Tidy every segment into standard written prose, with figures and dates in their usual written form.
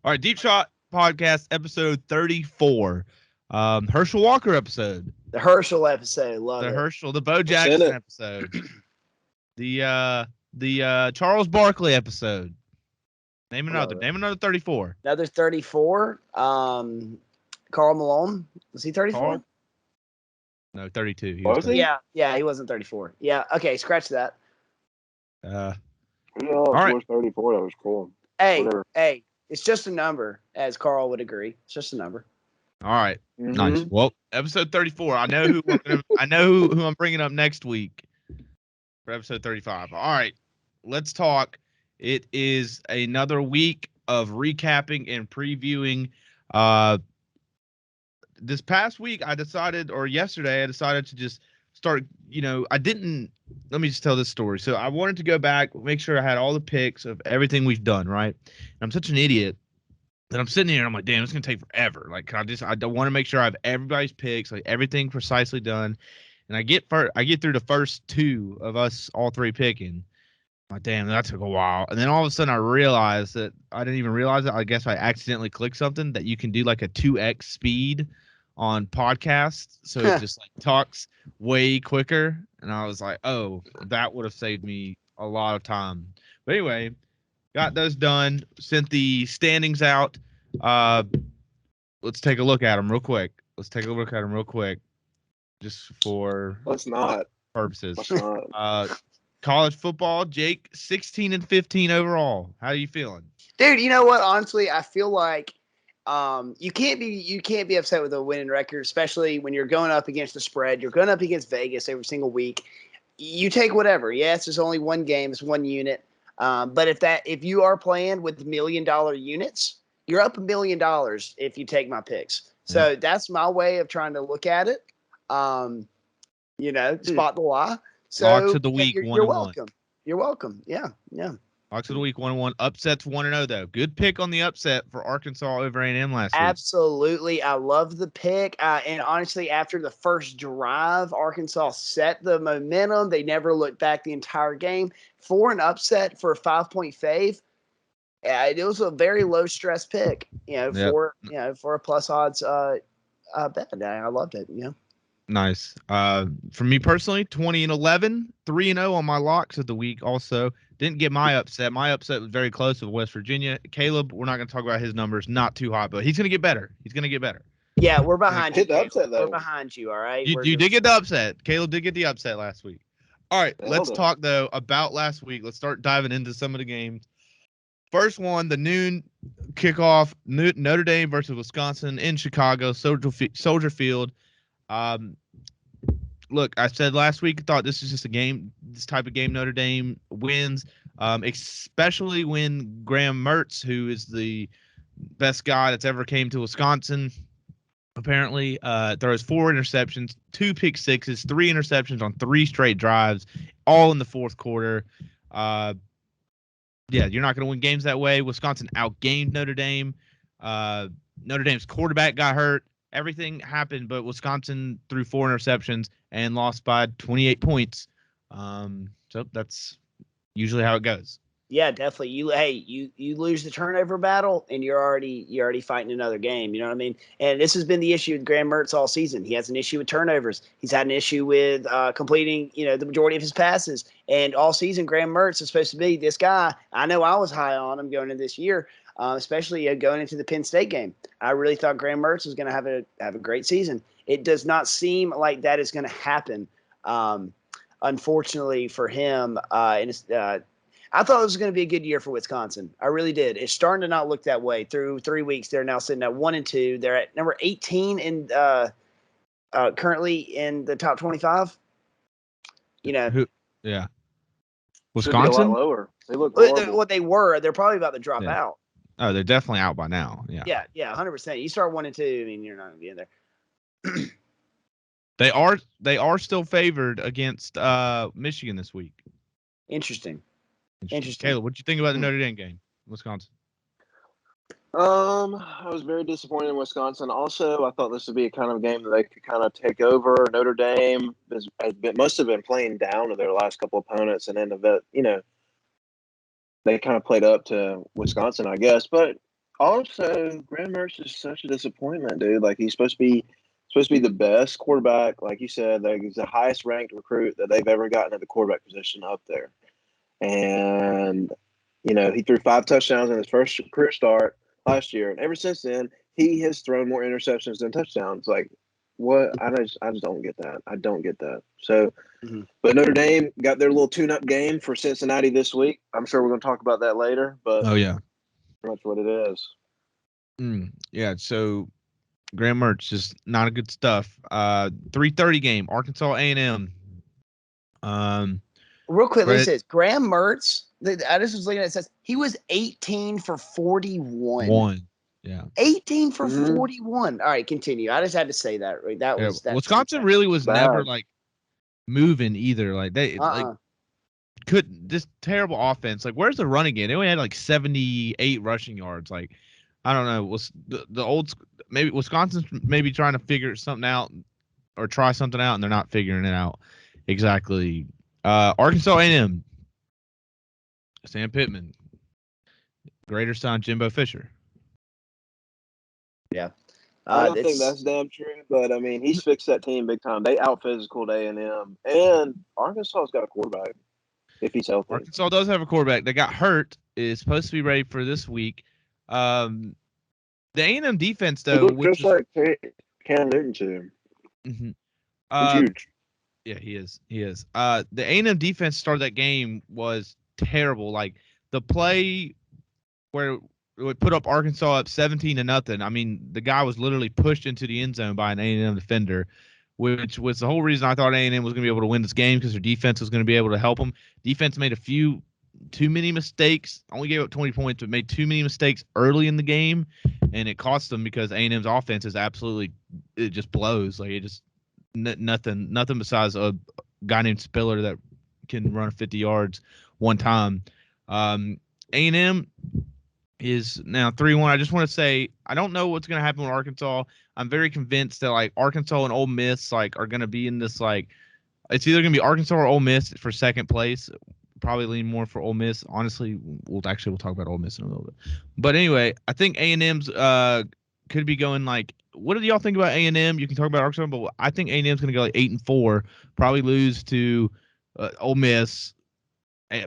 All right, Deep Shot Podcast, episode 34. Herschel Walker episode. The Herschel episode, love it. The Bo Jackson episode. The Charles Barkley episode. Name another 34. Another 34. Karl Malone. Was he 34? No, 32. He was 32. Yeah, he wasn't 34. Yeah, okay, scratch that. All right. 34, that was cool. Hey, it's just a number, as Carl would agree. It's just a number. All right. Mm-hmm. Nice. Well, episode 34. I know who I'm bringing up next week for episode 35. All right. Let's talk. It is another week of recapping and previewing. This past week, yesterday, I decided to just start, let me just tell this story. So I wanted to go back, make sure I had all the picks of everything we've done, right? And I'm such an idiot that I'm sitting here and I'm like, damn, it's going to take forever. Like, I don't want to make sure I have everybody's picks, like everything precisely done. And I get through the first two of us all three picking. I'm like, damn, that took a while. And then all of a sudden I realized that I didn't even realize it. I guess I accidentally clicked something that you can do like a 2x speed on podcasts, so it just like talks way quicker, and I was like, oh, that would have saved me a lot of time. But anyway, got those done, sent the standings out. Let's take a look at them real quick. Just for purposes. College football, Jake, 16-15 overall. How are you feeling? Dude, you know what? Honestly, I feel like you can't be upset with a winning record, especially when you're going up against the spread. You're going up against Vegas every single week. You take whatever. Yes, it's only one game, it's one unit. But if you are playing with $1 million units, you're up $1 million if you take my picks. So that's my way of trying to look at it. Spot the lie. So Locks of the week, you're welcome. You're welcome. Yeah. Locks of the week, 1-1. Upsets 1-0 though. Good pick on the upset for Arkansas over A&M last week. Absolutely, I love the pick. And honestly, after the first drive, Arkansas set the momentum. They never looked back the entire game. For an upset for a 5-point fave, it was a very low stress pick. For a plus odds bet. I loved it. Nice. For me personally, 20-11, 3-0 on my locks of the week. Also, didn't get my upset. My upset was very close with West Virginia. Caleb, we're not going to talk about his numbers. Not too hot, but he's going to get better. Yeah, we're behind you. Upset, we're behind you. All right. You did get the upset. Caleb did get the upset last week. All right, let's talk though about last week. Let's start diving into some of the games. First one, the noon kickoff, Notre Dame versus Wisconsin in Chicago, Soldier Field. Look, I said last week, I thought this is just this type of game Notre Dame wins, especially when Graham Mertz, who is the best guy that's ever came to Wisconsin, apparently throws 4 interceptions, 2 pick sixes, 3 interceptions on 3 straight drives, all in the fourth quarter. You're not going to win games that way. Wisconsin outgained Notre Dame. Notre Dame's quarterback got hurt. Everything happened, but Wisconsin threw 4 interceptions and lost by 28 points. So that's usually how it goes. Yeah, definitely. You lose the turnover battle, and you're already fighting another game. You know what I mean? And this has been the issue with Graham Mertz all season. He has an issue with turnovers. He's had an issue with completing the majority of his passes. And all season, Graham Mertz is supposed to be this guy. I know I was high on him going into this year, especially going into the Penn State game. I really thought Graham Mertz was going to have a great season. It does not seem like that is going to happen, unfortunately for him. I thought it was going to be a good year for Wisconsin. I really did. It's starting to not look that way. Through 3 weeks, they're now sitting at 1-2. They're at number 18 in currently in the top 25. Wisconsin lower. They look what they were. They're probably about to drop out. Oh, they're definitely out by now. Yeah, 100%. You start 1-2. I mean, you're not going to be in there. They are still favored against Michigan this week. Interesting. Caleb, what do you think about the Notre Dame game, Wisconsin? I was very disappointed in Wisconsin. Also, I thought this would be a kind of game that they could kind of take over. Notre Dame must have been playing down to their last couple opponents, and then they kind of played up to Wisconsin, I guess. But Also, Graham Mertz is such a disappointment, dude. Like he's supposed to be the best quarterback, like you said. Like he's the highest ranked recruit that they've ever gotten at the quarterback position up there. And he threw 5 touchdowns in his first career start last year, and ever since then, he has thrown more interceptions than touchdowns. Like, what? I just don't get that. I don't get that. So, but Notre Dame got their little tune-up game for Cincinnati this week. I'm sure we're going to talk about that later, but Oh yeah, pretty much what it is. Yeah. So Graham Mertz just not a good stuff. 3:30 game, Arkansas A&M. Real quick, Right. it says Graham Mertz. I just was looking at it. It says he was 18 for 41. Yeah. 18 for 41. All right, continue. I just had to say that. Right, that was that. Wisconsin really was Bad. never like moving either. Like they like couldn't. This terrible offense. Like where's the running game? They only had like 78 rushing yards. Like I don't know. Was the old maybe Wisconsin's maybe trying to figure something out or try something out, and they're not figuring it out exactly. Arkansas A&M. Sam Pittman. Greater son Jimbo Fisher. Yeah. I don't think that's damn true, but I mean he's fixed that team big time. They out physical A&M, and Arkansas's got a quarterback if he's healthy. Arkansas does have a quarterback. They got hurt. Is supposed to be ready for this week. The A&M defense though, just like Cam Newton too. Mm-hmm. He's huge. Yeah, he is. He is. The A&M defense started that game was terrible. Like the play where we put up Arkansas up 17-0. I mean, the guy was literally pushed into the end zone by an A&M defender, which was the whole reason I thought A&M was going to be able to win this game because their defense was going to be able to help them. Defense made too many mistakes. Only gave up 20 points, but made too many mistakes early in the game, and it cost them because A&M's offense is it just blows. Like it just nothing besides a guy named Spiller that can run 50 yards one time. A&M is now 3-1. I just want to say I don't know what's going to happen with Arkansas. I'm very convinced that like Arkansas and Ole Miss like are going to be in this like it's either going to be Arkansas or Ole Miss for second place. Probably lean more for Ole Miss. Honestly, we'll talk about Ole Miss in a little bit. But anyway, I think A&M's could be going like. What do y'all think about A&M? You can talk about Arkansas, but I think A&M's going to go like 8-4. Probably lose to Ole Miss,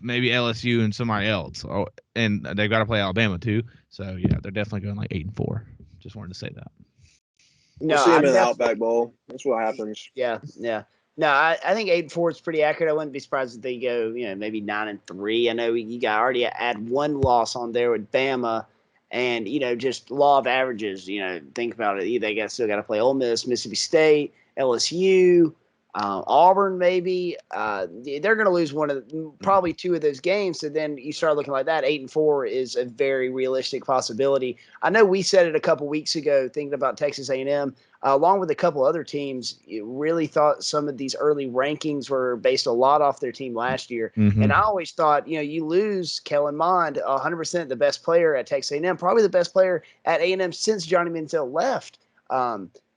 maybe LSU and somebody else. Oh, and they've got to play Alabama too. So yeah, they're definitely going like 8-4. Just wanted to say that. No, we'll see them in the Outback Bowl. That's what happens. Yeah. No, I think 8-4 is pretty accurate. I wouldn't be surprised if they go, maybe 9-3. I know you got already add one loss on there with Bama, and just law of averages. Think about it. They still got to play Ole Miss, Mississippi State, LSU, Auburn. Maybe they're going to lose probably 2 of those games. So then you start looking like that. 8-4 is a very realistic possibility. I know we said it a couple weeks ago, thinking about Texas A&M. Along with a couple other teams, you really thought some of these early rankings were based a lot off their team last year. Mm-hmm. And I always thought, you lose Kellen Mond, 100% the best player at Texas A&M, probably the best player at A&M since Johnny Manziel left,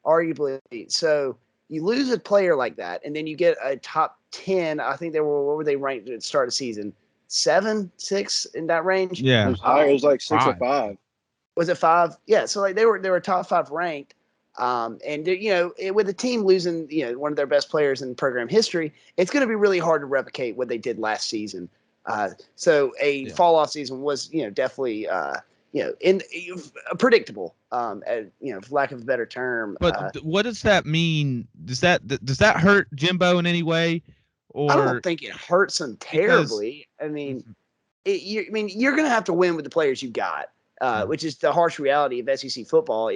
arguably. So you lose a player like that, and then you get a top 10. I think what were they ranked at the start of the season? 7, 6 in that range? Yeah. It was higher. It was like 6 or 5. Was it 5? Yeah. So like they were top 5 ranked. And with the team losing, one of their best players in program history, it's going to be really hard to replicate what they did last season. So a fall off season was, definitely, predictable, for lack of a better term. But what does that mean? Does that hurt Jimbo in any way? Or I don't think it hurts him terribly. I mean, you're going to have to win with the players you got, which is the harsh reality of SEC football.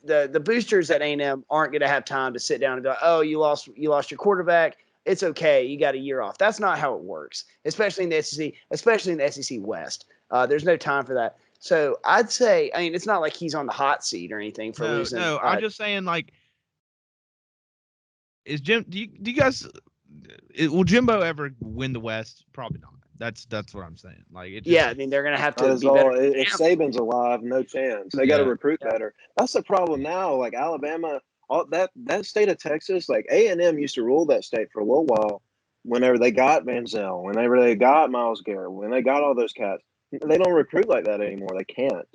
The boosters at A&M aren't going to have time to sit down and go, oh, you lost your quarterback. It's okay. You got a year off. That's not how it works, especially in the SEC, especially in the SEC West. There's no time for that. So I'd say, it's not like he's on the hot seat or anything for losing. No, I'm just saying, like, is Jim? Do you guys? Will Jimbo ever win the West? Probably not. That's what I'm saying. Like, they're gonna have to be better. If Saban's alive, no chance. They got to recruit better. That's the problem now. Like Alabama, all that state of Texas, like A&M used to rule that state for a little while. Whenever they got Manziel, whenever they got Myles Garrett, when they got all those cats, they don't recruit like that anymore. They can't.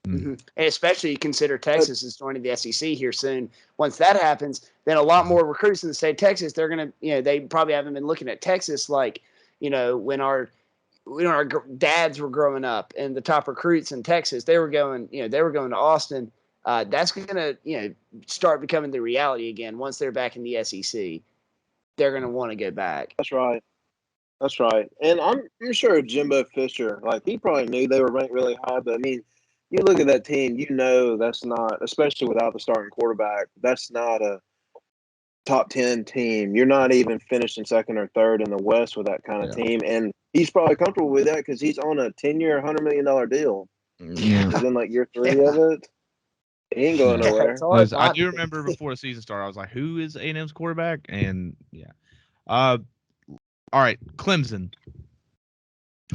Mm-hmm. And especially you consider Texas is joining the SEC here soon. Once that happens, then a lot more recruits in the state of Texas, they're going to, they probably haven't been looking at Texas like, when our dads were growing up and the top recruits in Texas, they were going to Austin. That's going to, start becoming the reality again. Once they're back in the SEC, they're going to want to go back. That's right. That's right. And I'm sure Jimbo Fisher, he probably knew they were ranked really high, but I mean, you look at that team, that's not, especially without the starting quarterback, that's not a top 10 team. You're not even finishing second or third in the West with that kind of team. And he's probably comfortable with that because he's on a 10-year, $100 million deal. Yeah. He's in year 3 of it. He ain't going nowhere. I do remember before the season started, I was like, who is A&M's quarterback? And yeah. All right, Clemson.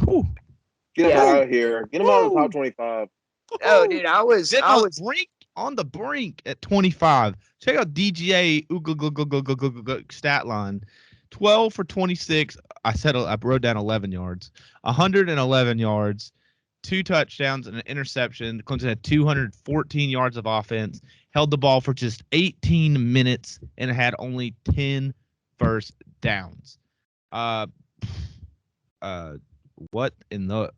Whew. Get him out of here. Get him out of the top 25. Oh, dude, I was on the brink at 25. Check out DGA stat line. 12 for 26. I wrote down 11 yards. 111 yards, 2 touchdowns and an interception. Clemson had 214 yards of offense. Held the ball for just 18 minutes and had only 10 first downs. What in the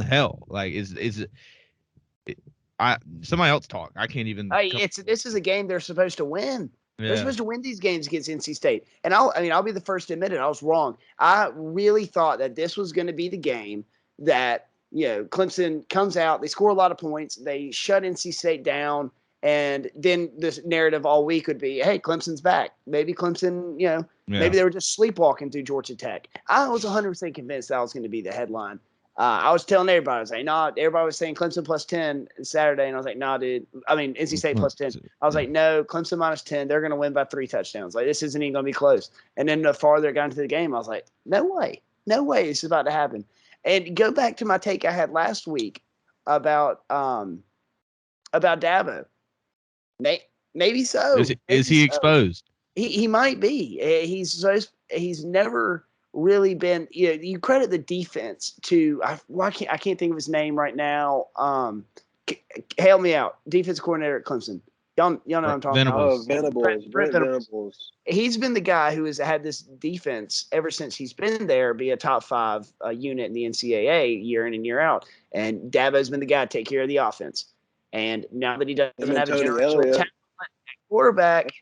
hell? Is it? Somebody else talk. I can't even. This is a game they're supposed to win. Yeah. They're supposed to win these games against NC State. And I'll be the first to admit it. I was wrong. I really thought that this was going to be the game that, Clemson comes out, they score a lot of points, they shut NC State down, and then this narrative all week would be, hey, Clemson's back. Maybe Clemson, maybe they were just sleepwalking through Georgia Tech. I was 100% convinced that was going to be the headline. I was telling everybody, I was like, nah, everybody was saying Clemson plus 10 Saturday. And I was like, nah, dude. I mean, NC State plus 10. I was like, no, Clemson minus 10. They're going to win by 3 touchdowns. This isn't even going to be close. And then the farther it got into the game, I was like, no way. No way this is about to happen. And go back to my take I had last week about Dabo. Maybe so. Is he exposed? He might be. He's never really been, you credit the defense to, I can't think of his name right now. Help me out. Defense coordinator at Clemson. Y'all know what I'm talking about. Venables. Brent Venables. He's been the guy who has had this defense ever since he's been there, be a top 5 unit in the NCAA year in and year out. And Dabo's been the guy to take care of the offense. And now that he doesn't have a generational talent at quarterback,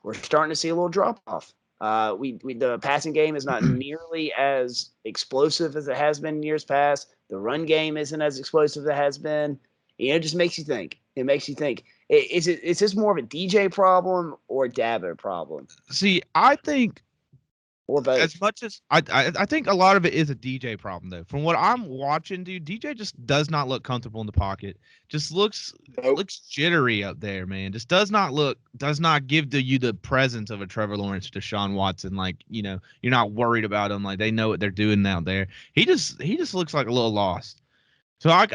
we're starting to see a little drop off. The passing game is not nearly as explosive as it has been in years past. The run game isn't as explosive as it has been. It just makes you think. It makes you think. Is this more of a DJ problem or a Dabo problem? See, I think or both. As much as I think a lot of it is a DJ problem though. From what I'm watching, dude, DJ just does not look comfortable in the pocket. Just looks jittery up there, man. Just does not give you the presence of a Trevor Lawrence, Deshaun Watson. You're not worried about them. They know what they're doing out there. He just looks like a little lost. So I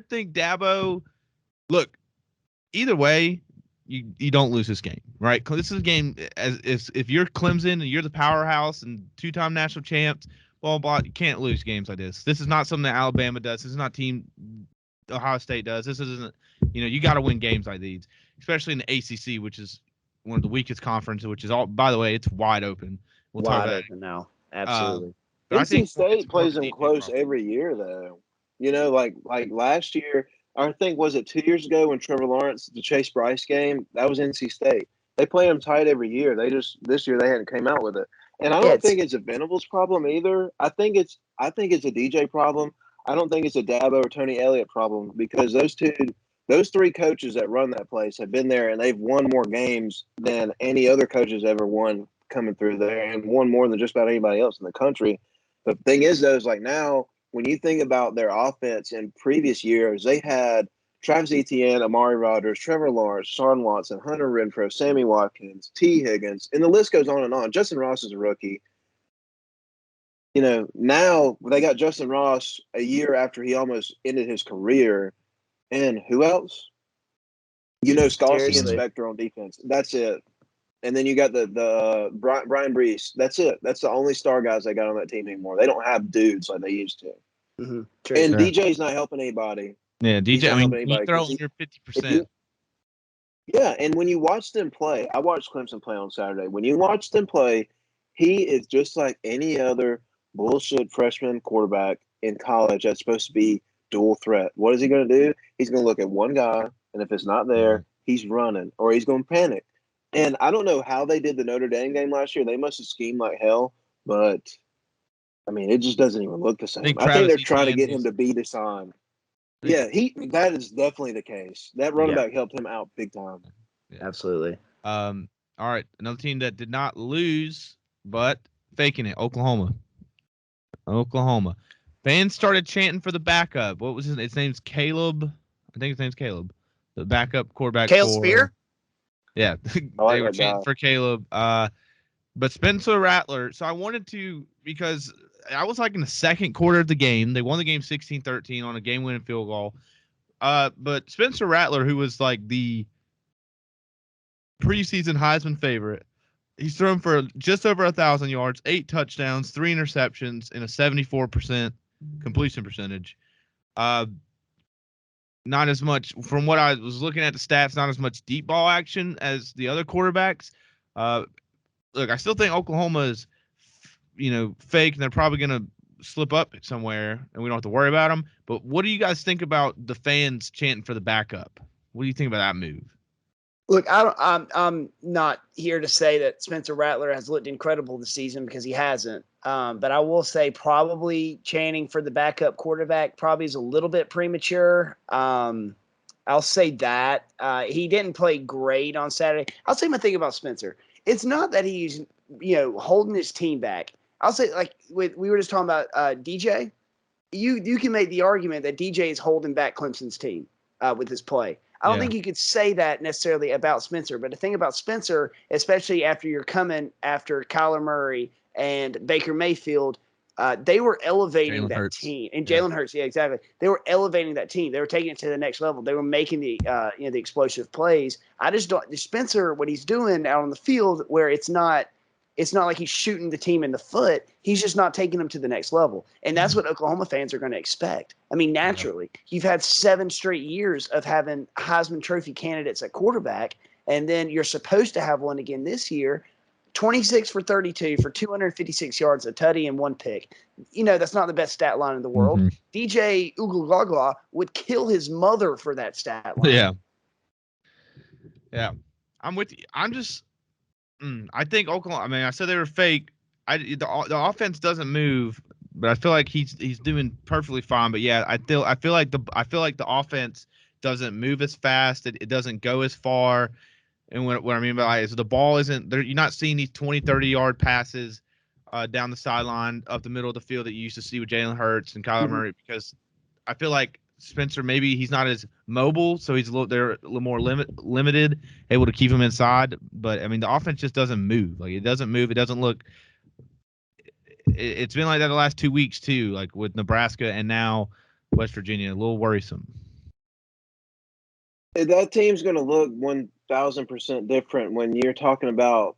think Dabo. Look, either way, you don't lose this game, right? This is a game if you're Clemson and you're the powerhouse and 2-time national champs, blah, blah, you can't lose games like this. This is not something that Alabama does. This is not team Ohio State does. This isn't, you got to win games like these, especially in the ACC, which is one of the weakest conferences, which is all, by the way, it's wide open. We'll talk about it now. Absolutely. NC State plays them close every year, though. Like last year, I think, was it 2 years ago when Trevor Lawrence, the Chase Bryce game, that was NC State. They play them tight every year. This year they hadn't came out with it. And I don't think it's a Venables problem either. I think it's a DJ problem. I don't think it's a Dabo or Tony Elliott problem because those 3 coaches that run that place have been there and they've won more games than any other coaches ever won coming through there and won more than just about anybody else in the country. The thing is, though, is now when you think about their offense in previous years, they had Travis Etienne, Amari Rodgers, Trevor Lawrence, Sean Watson, Hunter Renfrow, Sammy Watkins, T. Higgins, and the list goes on and on. Justin Ross is a rookie. Now they got Justin Ross a year after he almost ended his career. And who else? Scalzi and Spector on defense. That's it. And then you got the Brian Brees. That's it. That's the only star guys they got on that team anymore. They don't have dudes like they used to. Mm-hmm. And Yeah. DJ's not helping anybody. Yeah, He's DJ. not I mean, helping you anybody throw 'cause under if you 50%. yeah, and when you watch them play, I watched Clemson play on Saturday. When you watch them play, he is just like any other bullshit freshman quarterback in college that's supposed to be dual threat. What is he going to do? He's going to look at one guy, and if it's not there, he's running or he's going to panic. And I don't know how they did the Notre Dame game last year. They must have schemed like hell, but I mean, it just doesn't even look the I same. think I think Travis they're trying to Etienne get him was. to be Deshaun. I think, Yeah, that is definitely the case. That running Yeah. back helped him out big time. yeah. Absolutely. All right, another team that did not lose, but faking it. Oklahoma. Fans started chanting for the backup. What was his name's Caleb. I think his name's Caleb. The backup quarterback Kale for. Spear? Yeah, I like they were that chanting guy. for Caleb. But Spencer Rattler. So I wanted to, because I was like in the second quarter of the game. They won the game 16-13 on a game-winning field goal. But Spencer Rattler, who was like the preseason Heisman favorite, he's thrown for just over 1,000 yards, 8 touchdowns, 3 interceptions, and a 74% completion percentage. Not as much, from what I was looking at the stats, not as much deep ball action as the other quarterbacks. Look, I still think Oklahoma is, fake, and they're probably going to slip up somewhere, and we don't have to worry about them. But what do you guys think about the fans chanting for the backup? What do you think about that move? Look, I'm not here to say that Spencer Rattler has looked incredible this season, because he hasn't. But I will say probably chanting for the backup quarterback probably is a little bit premature. I'll say that. He didn't play great on Saturday. I'll say my thing about Spencer. It's not that he's, holding his team back. I'll say, like, we were just talking about DJ. You can make the argument that DJ is holding back Clemson's team with his play. I don't think you could say that necessarily about Spencer. But the thing about Spencer, especially after you're coming after Kyler Murray and Baker Mayfield, they were elevating Jalen that Hurts. team. And Yeah. Jalen Hurts, yeah, exactly. They were elevating that team. They were taking it to the next level. They were making the the explosive plays. I just don't. Spencer, what he's doing out on the field, where it's not like he's shooting the team in the foot. He's just not taking them to the next level. And that's what Oklahoma fans are going to expect. I mean, naturally, you've had 7 straight years of having Heisman Trophy candidates at quarterback, and then you're supposed to have one again this year. 26 for 32 for 256 yards, a tutty, and 1 pick. That's not the best stat line in the world. Mm-hmm. DJ Ugalagla would kill his mother for that stat line. Yeah. Yeah. I'm with you. I think Oklahoma. I mean, I said they were fake. The offense doesn't move, but I feel like he's doing perfectly fine. But yeah, I feel like the offense doesn't move as fast. It doesn't go as far. And what I mean by that is the ball isn't there. You're not seeing these 20, 30-yard passes down the sideline up the middle of the field that you used to see with Jalen Hurts and Kyler Murray, because I feel like Spencer, maybe he's not as mobile, so he's a little more limited, able to keep him inside. But I mean, the offense just doesn't move. Like, it doesn't move. It doesn't look. It's been like that the last 2 weeks too, like with Nebraska and now West Virginia. A little worrisome. That team's going to look 1,000% different when you're talking about,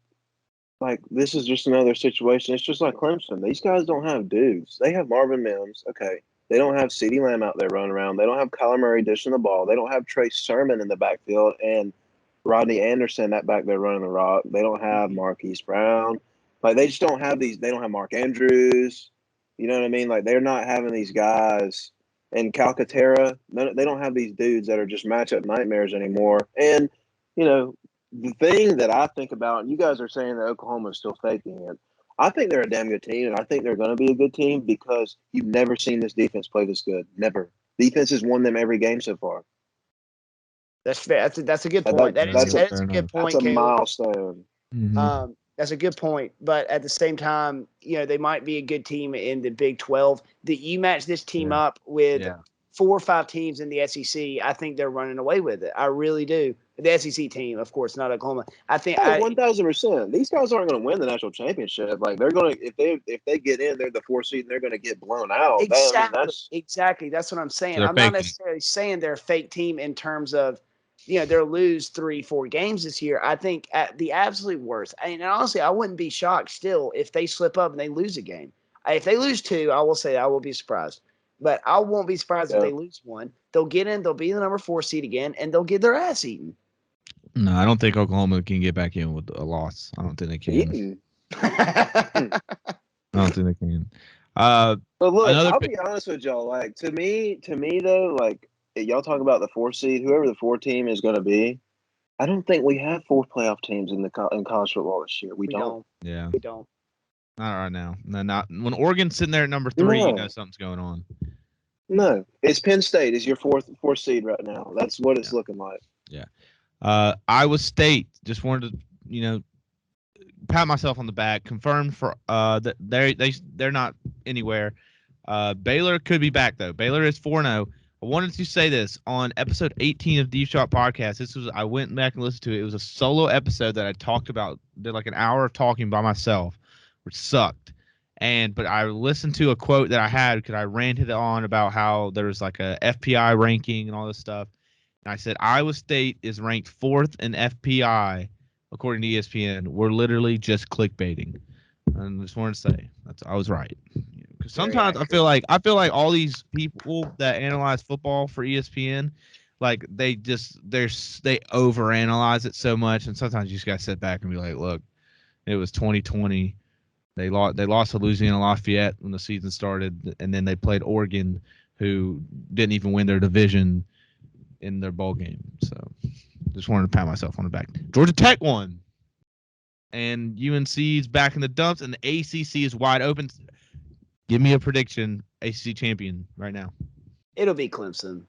like, this is just another situation. It's just like Clemson. These guys don't have dudes. They have Marvin Mims. Okay. They don't have CeeDee Lamb out there running around. They don't have Kyler Murray dishing the ball. They don't have Trey Sermon in the backfield and Rodney Anderson that back there running the rock. They don't have Marquise Brown. Like, they just don't have these. They don't have Mark Andrews. You know what I mean? Like, they're not having these guys. And Calcaterra, they don't have these dudes that are just matchup nightmares anymore. And, the thing that I think about, and you guys are saying that Oklahoma is still faking it. I think they're a damn good team, and I think they're going to be a good team because you've never seen this defense play this good. Never. Defense has won them every game so far. That's fair. That's a good point. That's a good point. That's a Caleb. milestone. Mm-hmm. That's a good point. But at the same time, they might be a good team in the Big 12. That you match this team up with 4 or 5 teams in the SEC, I think they're running away with it. I really do. The SEC team, of course, not Oklahoma. I think 1,000%. These guys aren't going to win the national championship. Like, they're going to, if they get in, they're the 4th seed, and they're going to get blown out. Exactly. That's what I'm saying. So I'm not necessarily saying they're a fake team in terms of, they'll lose 3-4 games this year. I think at the absolute worst, and honestly, I wouldn't be shocked still if they slip up and they lose a game. If they lose 2, I will say I will be surprised. but I won't be surprised if they lose one. They'll get in, they'll be the number 4 seed again, and they'll get their ass eaten. No, I don't think Oklahoma can get back in with a loss. I don't think they can. I don't think they can. But look, I'll be honest with y'all. Like to me though, like y'all talk about the 4 seed, whoever the 4 team is going to be. I don't think we have 4 playoff teams in college football this year. We don't. Yeah, we don't. Not right now. No, not when Oregon's sitting there at number 3. You know something's going on. No, it's Penn State is your fourth seed right now. That's what it's looking like. Yeah. Iowa State, just wanted to, pat myself on the back. Confirmed for that they're not anywhere. Baylor could be back though. Baylor is 4-0. I wanted to say this on episode 18 of Deep Shot Podcast. I went back and listened to it. It was a solo episode that I talked about. Did like an hour of talking by myself, which sucked. But I listened to a quote that I had because I ranted on about how there's like a FPI ranking and all this stuff. And I said Iowa State is ranked 4th in FPI according to ESPN. We're literally just clickbaiting. And I just wanted to say I was right. Because sometimes I feel like all these people that analyze football for ESPN, like they overanalyze it so much, and sometimes you just gotta sit back and be like, look, it was 2020. They lost to Louisiana Lafayette when the season started, and then they played Oregon, who didn't even win their division in their bowl game. So just wanted to pat myself on the back. Georgia Tech won. And UNC's back in the dumps, and the ACC is wide open. Give me a prediction, ACC champion right now. It'll be Clemson.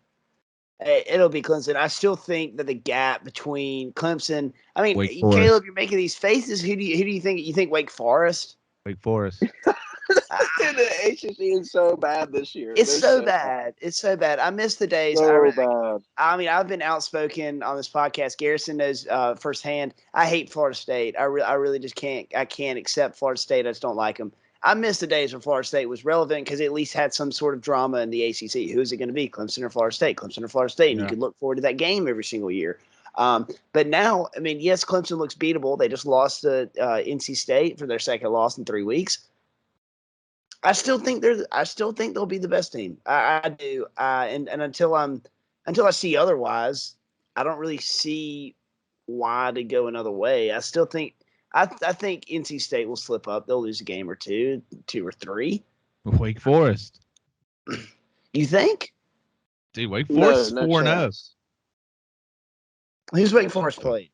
I still think that the gap between Clemson. I mean, Caleb, you're making these faces. Who do you think? You think Wake Forest? Wake Forest. The ACC is so bad this year. It's so bad. It's so bad. I miss the days. Bad. I mean, I've been outspoken on this podcast. Garrison knows firsthand. I hate Florida State. I really just can't. I can't accept Florida State. I just don't like them. I miss the days when Florida State was relevant because it at least had some sort of drama in the ACC. Who is it going to be? Clemson or Florida State? Clemson or Florida State? And you could look forward to that game every single year. But now, I mean, yes, Clemson looks beatable. They just lost to NC State for their second loss in 3 weeks. I still think they'll be the best team. I do. And until I see otherwise, I don't really see why to go another way. I still think I think NC State will slip up. They'll lose a game or two or three. Wake Forest. You think? Dude, Wake Forest is 4-0. Who's Wake Forest played?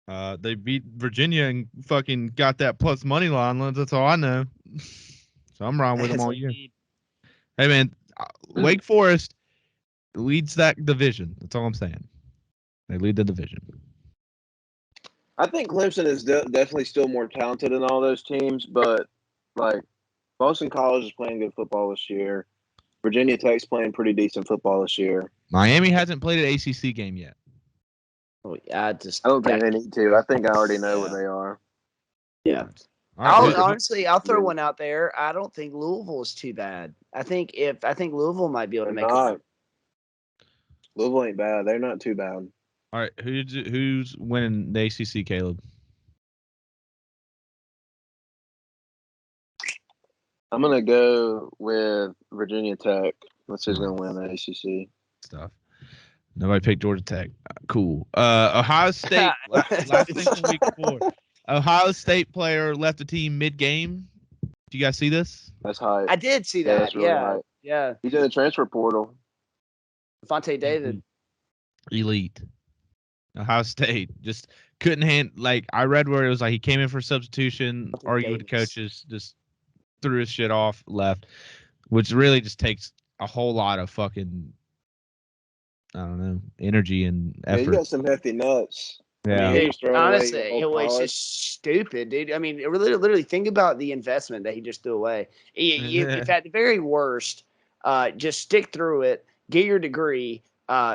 They beat Virginia and fucking got that plus money line. That's all I know. So I'm riding with them all year. Hey, man, Wake Forest leads that division. That's all I'm saying. They lead the division. I think Clemson is definitely still more talented than all those teams, but, like, Boston College is playing good football this year. Virginia Tech's playing pretty decent football this year. Miami hasn't played an ACC game yet. Oh, I don't think they need to. I think I already know what they are. Yeah. I'll throw one out there. I don't think Louisville is too bad. I think Louisville might be able to make it. Louisville ain't bad. They're not too bad. All right, who's winning the ACC, Caleb? I'm gonna go with Virginia Tech. That's who's gonna win the ACC. Stuff. Nobody picked Georgia Tech. Cool. Ohio State. last thing from week 4. Ohio State player left the team mid-game. Do you guys see this? That's high. I did see that. Really yeah. He's in the transfer portal. Fonte David. Elite. Ohio State just couldn't I read where it was like he came in for substitution, argued with the coaches, just threw his shit off, left, which really just takes a whole lot of fucking, I don't know, energy and effort. Yeah, you got some hefty nuts. Yeah. I mean, honestly, it's just stupid, dude. I mean, literally think about the investment that he just threw away. If at the very worst, just stick through it, get your degree,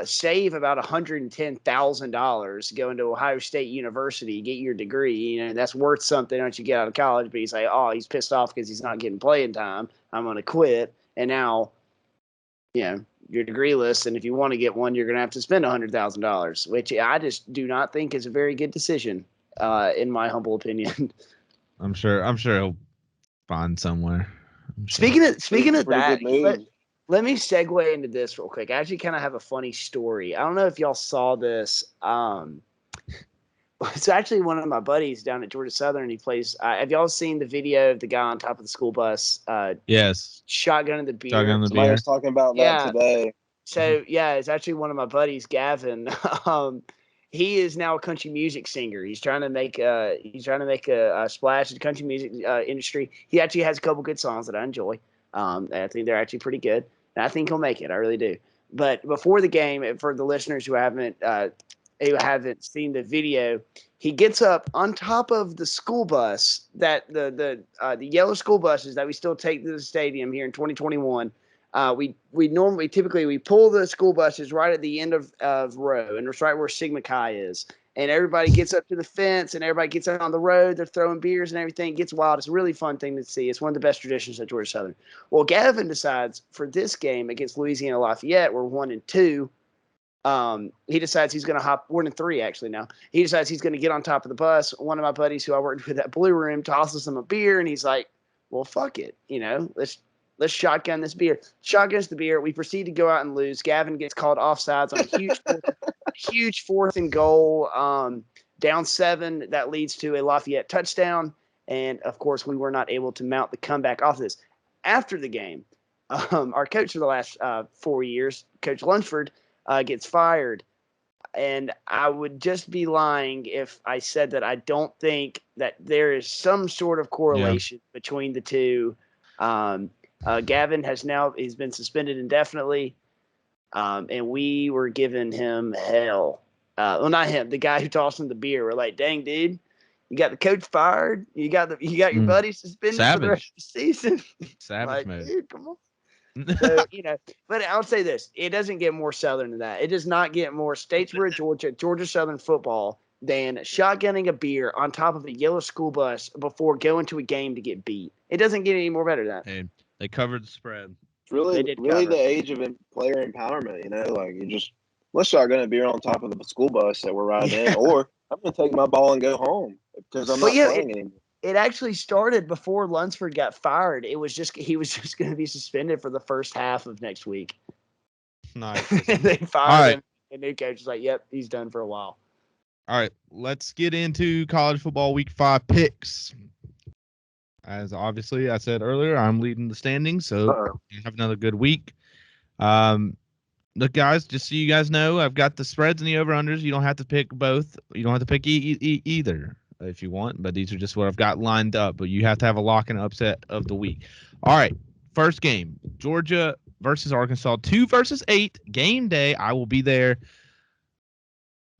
save about $110,000 going to Ohio State University, get your degree. That's worth something once you get out of college. But he's like, oh, he's pissed off because he's not getting playing time. I'm going to quit. And now, you're degreeless, and if you want to get one, you're going to have to spend $100,000, which I just do not think is a very good decision, in my humble opinion. I'm sure he'll find somewhere. Speaking of that, Let me segue into this real quick. I actually kind of have a funny story. I don't know if y'all saw this. It's actually one of my buddies down at Georgia Southern. He plays. Have y'all seen the video of the guy on top of the school bus? Yes. Shotgunning the beer. Shotgunning the Somebody beer. was talking about that today. So yeah, it's actually one of my buddies, Gavin. He is now a country music singer. He's trying to make a splash in the country music industry. He actually has a couple good songs that I enjoy. I think they're actually pretty good. And I think he'll make it. I really do. But before the game, for the listeners who haven't seen the video, he gets up on top of the school bus that the yellow school buses that we still take to the stadium here in 2021. We typically pull the school buses right at the end of row, and it's right where Sigma Chi is. And everybody gets up to the fence, and everybody gets out on the road. They're throwing beers and everything. It gets wild. It's a really fun thing to see. It's one of the best traditions at Georgia Southern. Well, Gavin decides for this game against Louisiana Lafayette, we're 1-2. He decides he's going to hop 1-3 actually now. He decides he's going to get on top of the bus. One of my buddies who I worked with at Blue Room tosses him a beer, and he's like, "Well, fuck it, let's shotgun this beer." Shotguns the beer. We proceed to go out and lose. Gavin gets called offsides on a huge fourth and goal, down 7. That leads to a Lafayette touchdown. And, of course, we were not able to mount the comeback off of this. After the game, our coach for the last 4 years, Coach Lunsford, gets fired. And I would just be lying if I said that I don't think that there is some sort of correlation between the two. Gavin has been suspended indefinitely, and we were giving him hell. Well, not him, the guy who tossed him the beer. We're like, "Dang, dude, you got the coach fired. You got your buddy suspended for the rest of the season." Savage like, mode. dude, come on. So, but I'll say this: it doesn't get more Southern than that. It does not get more Statesboro, Georgia Southern football than shotgunning a beer on top of a yellow school bus before going to a game to get beat. It doesn't get any more better than that. Hey, they covered the spread. It's really the age of player empowerment. Like let's shotgun a beer on top of the school bus that we're riding in, or I'm going to take my ball and go home because I'm not playing anymore. It actually started before Lunsford got fired. He was just going to be suspended for the first half of next week. Nice. They fired him. The new coach was like, "Yep, he's done for a while." All right, let's get into college football week 5 picks. As obviously I said earlier, I'm leading the standings, so you have another good week. Look, guys, just so you guys know, I've got the spreads and the over-unders. You don't have to pick both. You don't have to pick either if you want, but these are just what I've got lined up. But you have to have a lock and upset of the week. All right, first game, Georgia versus Arkansas, 2 versus 8, game day. I will be there.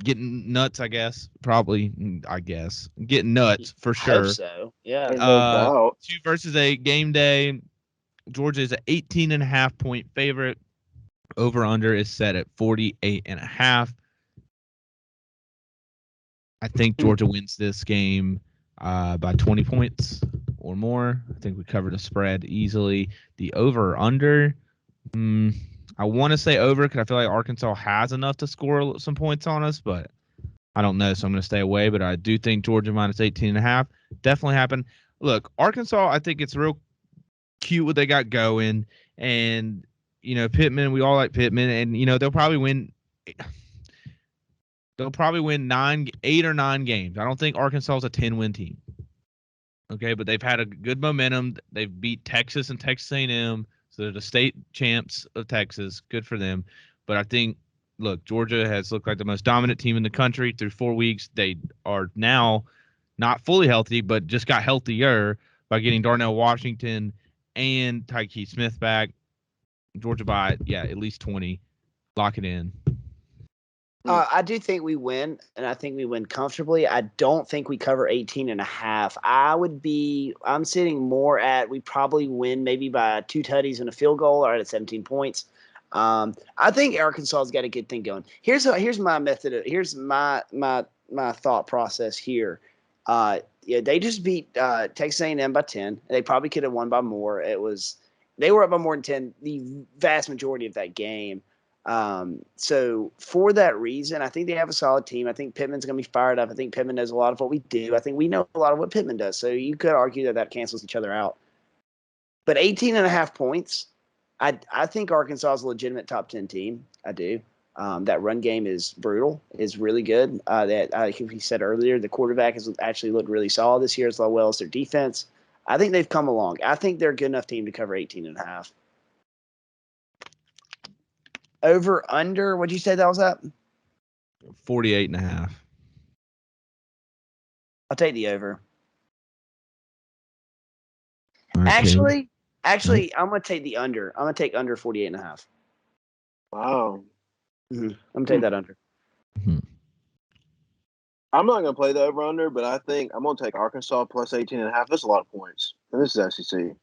Getting nuts, I guess. Getting nuts for sure. Hope so. Yeah. 2 versus 8, game day. Georgia is an 18.5 point favorite. Over under is set at 48.5. I think Georgia wins this game by 20 points or more. I think we covered the spread easily. The over under. I want to say over because I feel like Arkansas has enough to score some points on us, but I don't know, so I'm going to stay away. But I do think Georgia minus 18.5 definitely happen. Look, Arkansas, I think it's real cute what they got going, and Pittman, we all like Pittman, and they'll probably win. They'll probably win 8 or 9 games. I don't think Arkansas is a 10-win team. Okay, but they've had a good momentum. They've beat Texas and Texas A&M. So they're the state champs of Texas. Good for them. But I think, look, Georgia has looked like the most dominant team in the country through 4 weeks. They are now not fully healthy, but just got healthier by getting Darnell Washington and Tyke Smith back. Georgia by, at least 20. Lock it in. I do think we win, and I think we win comfortably. I don't think we cover 18.5. I'm sitting more at we probably win maybe by 2 tutties and a field goal, or at 17 points. I think Arkansas's got a good thing going. Here's my method. Here's my thought process here. They just beat Texas A&M by 10. They probably could have won by more. They were up by more than 10 the vast majority of that game. So for that reason, I think they have a solid team. I think Pittman's going to be fired up. I think Pittman knows a lot of what we do. I think we know a lot of what Pittman does. So you could argue that cancels each other out. But 18.5 points, I think Arkansas is a legitimate top 10 team. I do. That run game is brutal, is really good. That like he said earlier, the quarterback has actually looked really solid this year as well as their defense. I think they've come along. I think they're a good enough team to cover 18.5. Over under, what'd you say that was at? 48.5. I'll take the over. Okay. Actually, I'm gonna take the under. I'm gonna take under 48.5. Wow. I'm gonna take that under. I'm not going to play the over-under, but I think I'm going to take Arkansas plus 18.5. That's a lot of points. And this is SEC.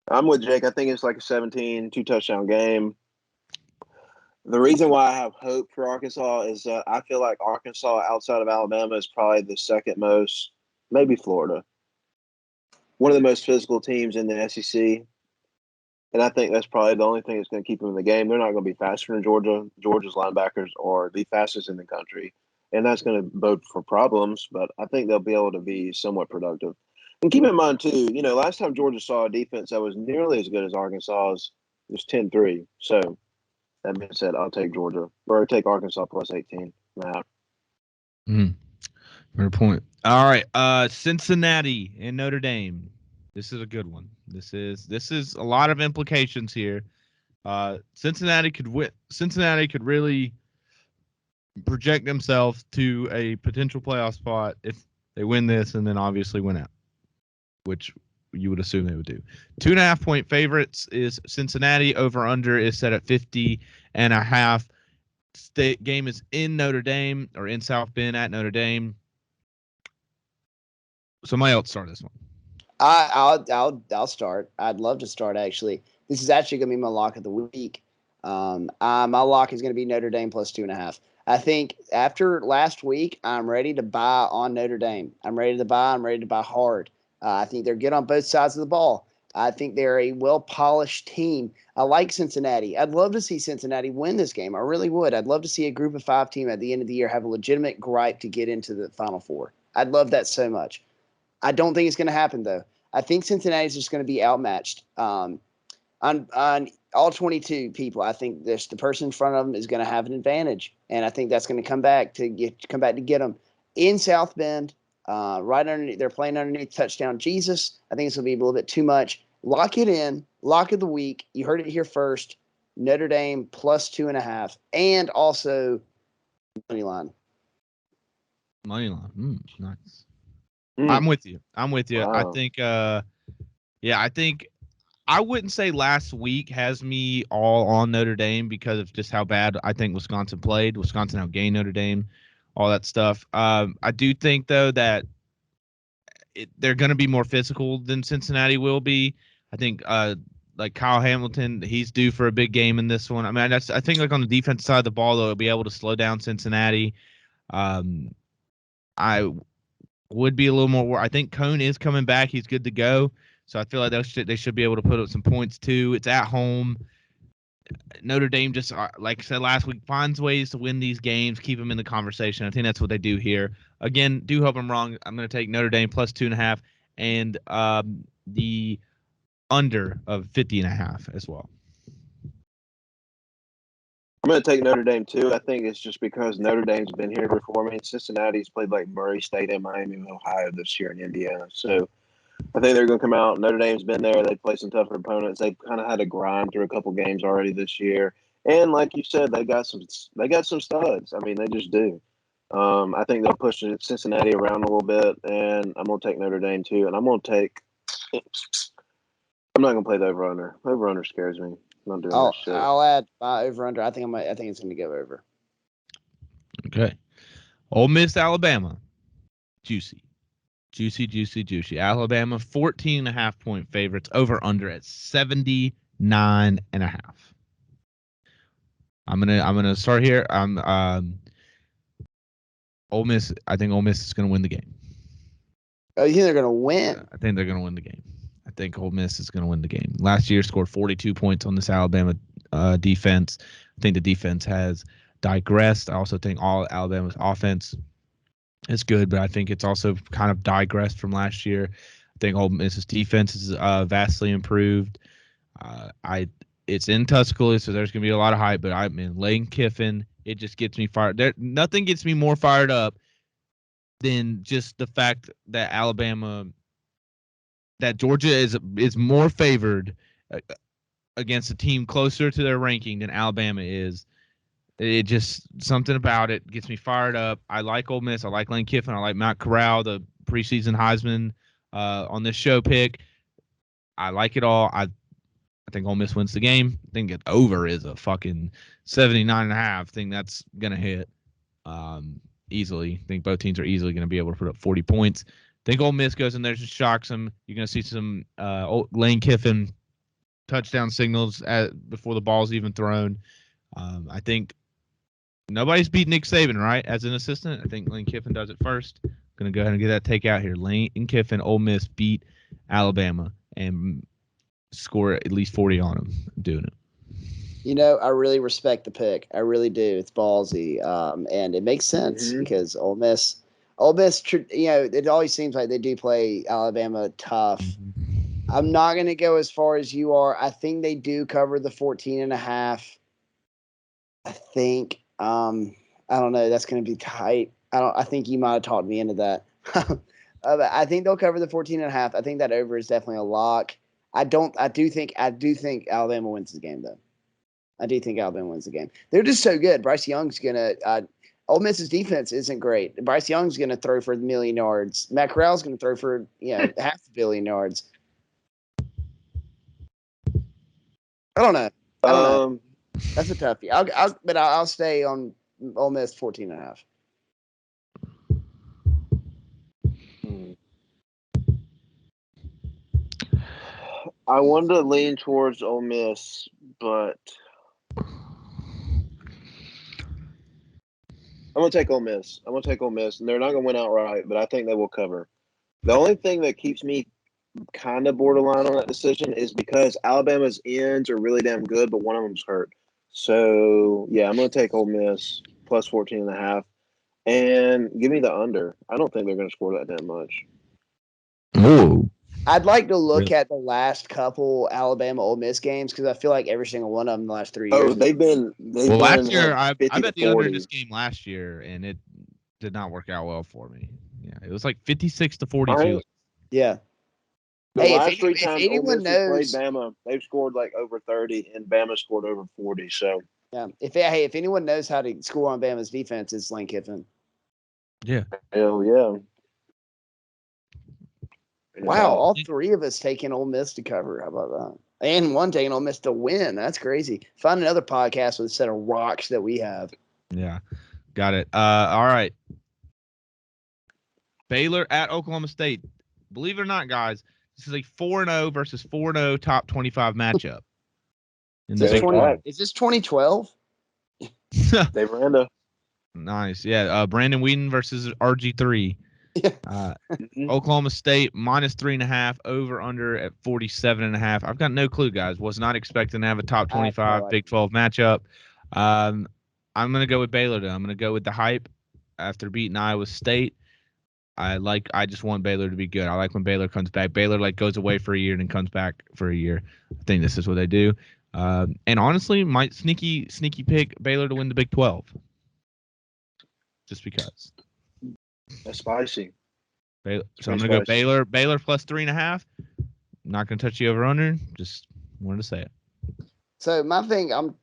I'm with Jake. I think it's like a 17, 2-touchdown game. The reason why I have hope for Arkansas is I feel like Arkansas outside of Alabama is probably the second most, maybe Florida, one of the most physical teams in the SEC. And I think that's probably the only thing that's going to keep them in the game. They're not going to be faster than Georgia. Georgia's linebackers are the fastest in the country. And that's going to bode for problems, but I think they'll be able to be somewhat productive. And keep in mind, too, last time Georgia saw a defense that was nearly as good as Arkansas's, it was 10-3. So that being said, I'll take Georgia, or take Arkansas plus 18. Fair point. All right, Cincinnati and Notre Dame. This is a good one. This is a lot of implications here. Cincinnati could win. Cincinnati could really project themselves to a potential playoff spot if they win this, and then obviously win out, which you would assume they would do. 2.5-point favorites is Cincinnati. Over under is set at 50.5. State game is in Notre Dame, or in South Bend at Notre Dame. Somebody else start this one. I'll start. I'd love to start, actually. This is actually going to be my lock of the week. My lock is going to be Notre Dame plus 2.5. I think after last week, I'm ready to buy on Notre Dame. I'm ready to buy hard. I think they're good on both sides of the ball. I think they're a well-polished team. I like Cincinnati. I'd love to see Cincinnati win this game. I really would. I'd love to see a group of 5 team at the end of the year have a legitimate gripe to get into the Final Four. I'd love that so much. I don't think it's going to happen, though. I think Cincinnati's just going to be outmatched. On all 22 people, I think the person in front of them is going to have an advantage, and I think that's going to come back to get them in South Bend. Right underneath, they're playing underneath touchdown Jesus. I think it's going to be a little bit too much. Lock it in. Lock of the week. You heard it here first. Notre Dame plus 2.5, and also money line. Money line. Nice. I'm with you. Wow. I think. I think. I wouldn't say last week has me all on Notre Dame because of just how bad I think Wisconsin played. Wisconsin outgained Notre Dame, all that stuff. I do think, though, that they're going to be more physical than Cincinnati will be. I think like Kyle Hamilton, he's due for a big game in this one. I mean, I think like on the defensive side of the ball, they'll be able to slow down Cincinnati. I would be a little more. I think Cone is coming back. He's good to go. So I feel like they should be able to put up some points too. It's at home. Notre Dame just, like I said last week, finds ways to win these games, keep them in the conversation. I think that's what they do here. Again, do hope I'm wrong. I'm going to take Notre Dame plus 2.5 and the under of 50.5 as well. I'm going to take Notre Dame too. I think it's just because Notre Dame's been here before. I mean, Cincinnati's played like Murray State and Miami and Ohio this year in Indiana. So I think they're going to come out. Notre Dame's been there. They've played some tougher opponents. They've kind of had to grind through a couple games already this year. And like you said, they got some studs. I mean, they just do. I think they'll push Cincinnati around a little bit, and I'm going to take Notre Dame too. And I'm going to take – I'm not going to play the over-under. Over-under scares me. I'm not doing that shit. I'll add my over-under. I think it's going to go over. Okay. Ole Miss, Alabama. Juicy. Alabama, 14.5-point favorites. Over under at 79.5. I'm gonna start here. Ole Miss. I think Ole Miss is gonna win the game. Oh, you think they're gonna win? I think they're gonna win the game. I think Ole Miss is gonna win the game. Last year scored 42 points on this Alabama defense. I think the defense has digressed. I also think all Alabama's offense is good, but I think it's also kind of digressed from last year. I think Ole Miss's defense is vastly improved. It's in Tuscaloosa, so there's going to be a lot of hype. But Lane Kiffin, it just gets me fired. Nothing gets me more fired up than just the fact that Georgia is more favored against a team closer to their ranking than Alabama is. It just something about it gets me fired up. I like Ole Miss. I like Lane Kiffin. I like Matt Corral, the preseason Heisman on this show pick. I like it all. I think Ole Miss wins the game. I think over is a fucking 79.5. I think that's gonna hit easily. I think both teams are easily gonna be able to put up 40 points. I think Ole Miss goes in there, just shocks them. You're gonna see some Lane Kiffin touchdown signals before the ball's even thrown. I think nobody's beat Nick Saban, right? As an assistant, I think Lane Kiffin does it first. I'm gonna go ahead and get that takeout here. Lane Kiffin, Ole Miss beat Alabama and score at least 40 on them. I'm doing it. You know, I really respect the pick. I really do. It's ballsy, and it makes sense because Ole Miss, it always seems like they do play Alabama tough. I'm not going to go as far as you are. I think they do cover the 14.5. I think, I don't know. That's going to be tight. I think you might have talked me into that. I think they'll cover the 14.5. I think that over is definitely a lock. I do think Alabama wins the game though. I do think Alabama wins the game. They're just so good. Bryce Young's gonna. Ole Miss's defense isn't great. Bryce Young's gonna throw for 1,000,000 yards. Matt Corral's gonna throw for 500 million yards. I don't know. That's a toughie. I'll stay on Ole Miss 14.5. I wanted to lean towards Ole Miss, but I'm going to take Ole Miss. And they're not going to win outright, but I think they will cover. The only thing that keeps me kind of borderline on that decision is because Alabama's ends are really damn good, but one of them's hurt. So, yeah, I'm going to take Ole Miss plus 14.5 and give me the under. I don't think they're going to score that damn much. Ooh. I'd like to look at the last couple Alabama Ole Miss games because I feel like every single one of them the last 3 years. Oh, they've been last year I bet the under in 40. this game last year, and it did not work out well for me. Yeah, it was like 56-42. Yeah. The last three times Ole Miss knows, played Bama, they've scored like over 30, and Bama scored over 40. So yeah, if anyone knows how to score on Bama's defense, it's Lane Kiffin. Yeah. Hell yeah. Wow, all three of us taking Ole Miss to cover. How about that? And one taking Ole Miss to win. That's crazy. Find another podcast with a set of rocks that we have. Yeah, got it. All right. Baylor at Oklahoma State. Believe it or not, guys, this is a 4-0 versus 4-0 top 25 matchup. Is this 2012? Dave Miranda. Nice. Yeah. Brandon Whedon versus RG3. Oklahoma State minus 3.5, over under at 47.5. I've got no clue, guys. Was not expecting to have a top 25 Big 12 matchup. I'm going to go with Baylor, though. I'm going to go with the hype after beating Iowa State. I just want Baylor to be good. I like when Baylor comes back. Baylor goes away for a year and then comes back for a year. I think this is what they do. And honestly, might sneaky pick Baylor to win the Big 12. Just because. That's spicy. So I'm going to go Baylor plus 3.5. Not going to touch you over under. Just wanted to say it. So my thing, I'm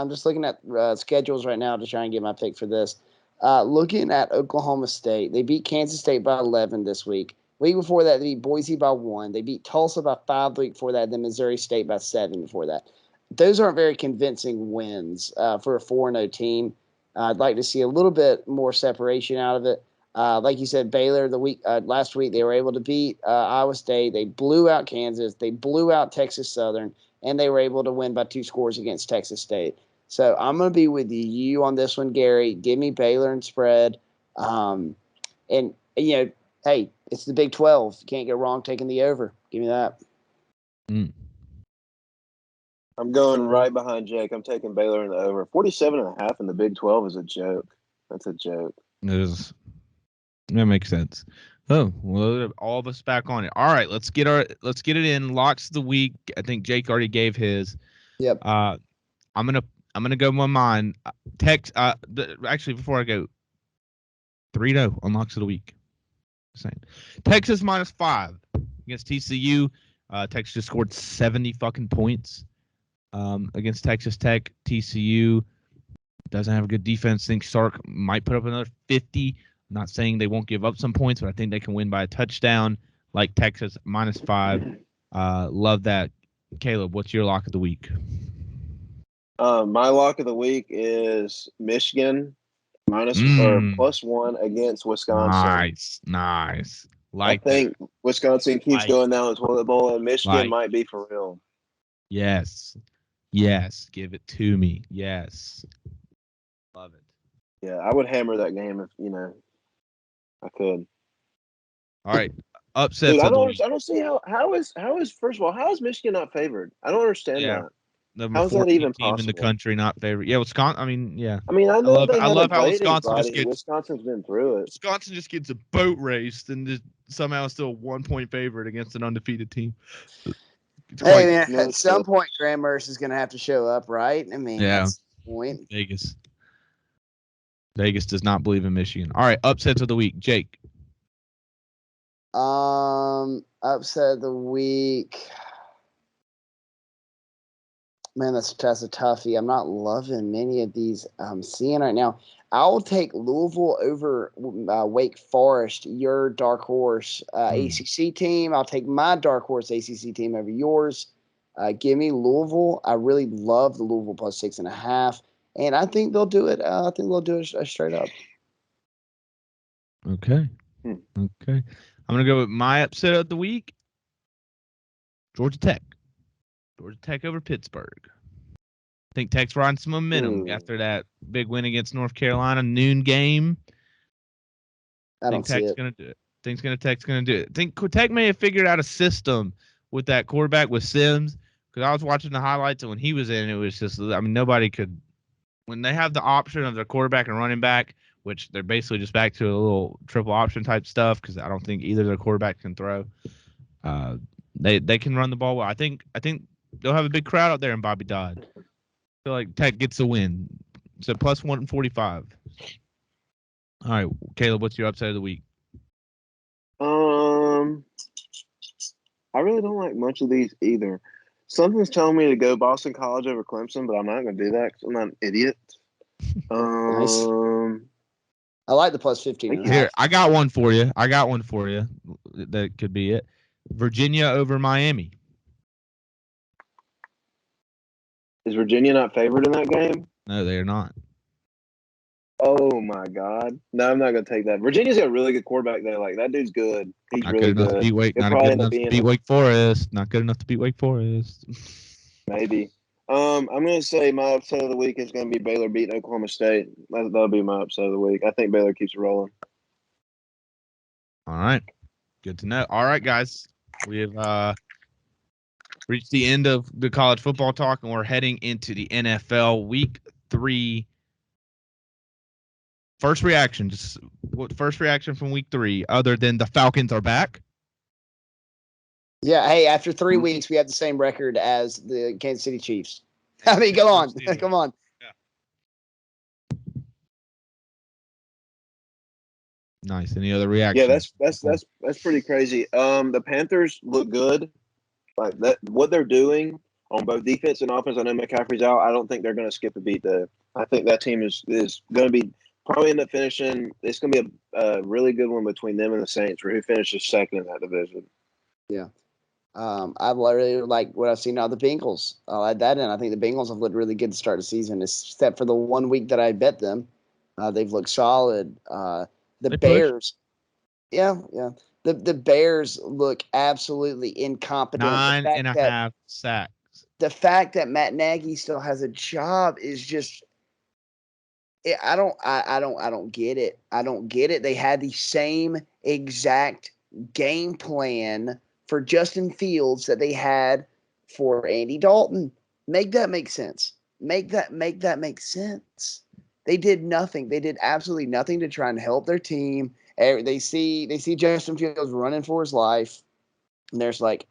just looking at schedules right now to try and get my pick for this. Looking at Oklahoma State, they beat Kansas State by 11 this week. Week before that, they beat Boise by 1. They beat Tulsa by 5 the week before that, then Missouri State by 7 before that. Those aren't very convincing wins for a 4-0 team. I'd like to see a little bit more separation out of it. Like you said, Baylor last week, they were able to beat Iowa State. They blew out Kansas. They blew out Texas Southern, and they were able to win by 2 scores against Texas State. So I'm going to be with you on this one, Gary. Give me Baylor and spread. And hey, it's the Big 12. You can't go wrong taking the over. Give me that. I'm going right behind Jake. I'm taking Baylor in the over. 47.5 in the Big 12 is a joke. That's a joke. It is. That makes sense. Oh, well, all of us back on it. All right, let's get it in. Locks of the week. I think Jake already gave his. Yep. I'm gonna go with mine. Actually, before I go, 3-0 unlocks of the week. Saying Texas -5 against TCU. Texas just scored 70 fucking points against Texas Tech. TCU doesn't have a good defense. Think Sark might put up another 50. I'm not saying they won't give up some points, but I think they can win by a touchdown. Like Texas -5. Love that. Caleb, what's your lock of the week? My lock of the week is Michigan +1 against Wisconsin. Nice. I think Wisconsin keeps going down the toilet bowl, and Michigan might be for real. Yes. Give it to me. Yes. Love it. Yeah, I would hammer that game if I could. All right. Upsets. Dude, I don't see how is first of all, how is Michigan not favored? I don't understand that. Number How is that even team possible? in the country not favored? Yeah, Wisconsin. I mean, yeah. I mean, I love how Wisconsin just gets. Wisconsin's been through it. Wisconsin just gets a boat raced and just somehow still 1-point favorite against an undefeated team. Hey, man, at some point, Graham Merce is going to have to show up, right? I mean, that's the point. Vegas does not believe in Michigan. All right, upsets of the week, Jake. Upset of the week. Man, that's a toughie. I'm not loving many of these I'm seeing right now. I'll take Louisville over Wake Forest, your dark horse ACC team. I'll take my dark horse ACC team over yours. Give me Louisville. I really love the Louisville +6.5, and I think they'll do it. I think they'll do it straight up. Okay. I'm gonna go with my upset of the week. Georgia Tech. Georgia Tech over Pittsburgh. I think Tech's riding some momentum after that big win against North Carolina noon game. I think Tech's going to do it. Tech's going to do it. I think Tech may have figured out a system with that quarterback with Simmons, because I was watching the highlights, and when he was in, it was just, I mean, nobody could, when they have the option of their quarterback and running back, which they're basically just back to a little triple option type stuff, because I don't think either of their quarterbacks can throw. They can run the ball well. I think they'll have a big crowd out there in Bobby Dodd. I feel like Tech gets a win. So +145. All right, Caleb, what's your upset of the week? I really don't like much of these either. Something's telling me to go Boston College over Clemson, but I'm not going to do that because I'm not an idiot. Nice. I like the +15. Here, I got one for you. That could be it. Virginia over Miami. Is Virginia not favored in that game? No, they are not. Oh my God! No, I'm not gonna take that. Virginia's got a really good quarterback there. Like that dude's good. He's not really good. Not good enough to beat Wake Forest. Not good enough to beat Wake Forest. Maybe. I'm gonna say my upset of the week is gonna be Baylor beating Oklahoma State. That'll be my upset of the week. I think Baylor keeps it rolling. All right, good to know. All right, guys, we have reached the end of the college football talk, and we're heading into the NFL Week 3. First reaction from Week 3, other than the Falcons are back? Yeah, hey, after 3 weeks, we have the same record as the Kansas City Chiefs. I mean, come on. Yeah. Nice. Any other reactions? Yeah, that's pretty crazy. The Panthers look good. Like that, what they're doing on both defense and offense. I know McCaffrey's out. I don't think they're going to skip a beat though. I think that team is going to be probably end up finishing. It's going to be a really good one between them and the Saints, for who finishes second in that division. Yeah. I really like what I've seen out of the Bengals. I'll add that in. I think the Bengals have looked really good to start the season, except for the 1 week that I bet them. They've looked solid. The Bears. Yeah. The Bears look absolutely incompetent. 9.5 sacks. The fact that Matt Nagy still has a job is just I don't get it. I don't get it. They had the same exact game plan for Justin Fields that they had for Andy Dalton. Make that make sense. Make that make sense. They did nothing. They did absolutely nothing to try and help their team. They see Justin Fields running for his life, and they're just like,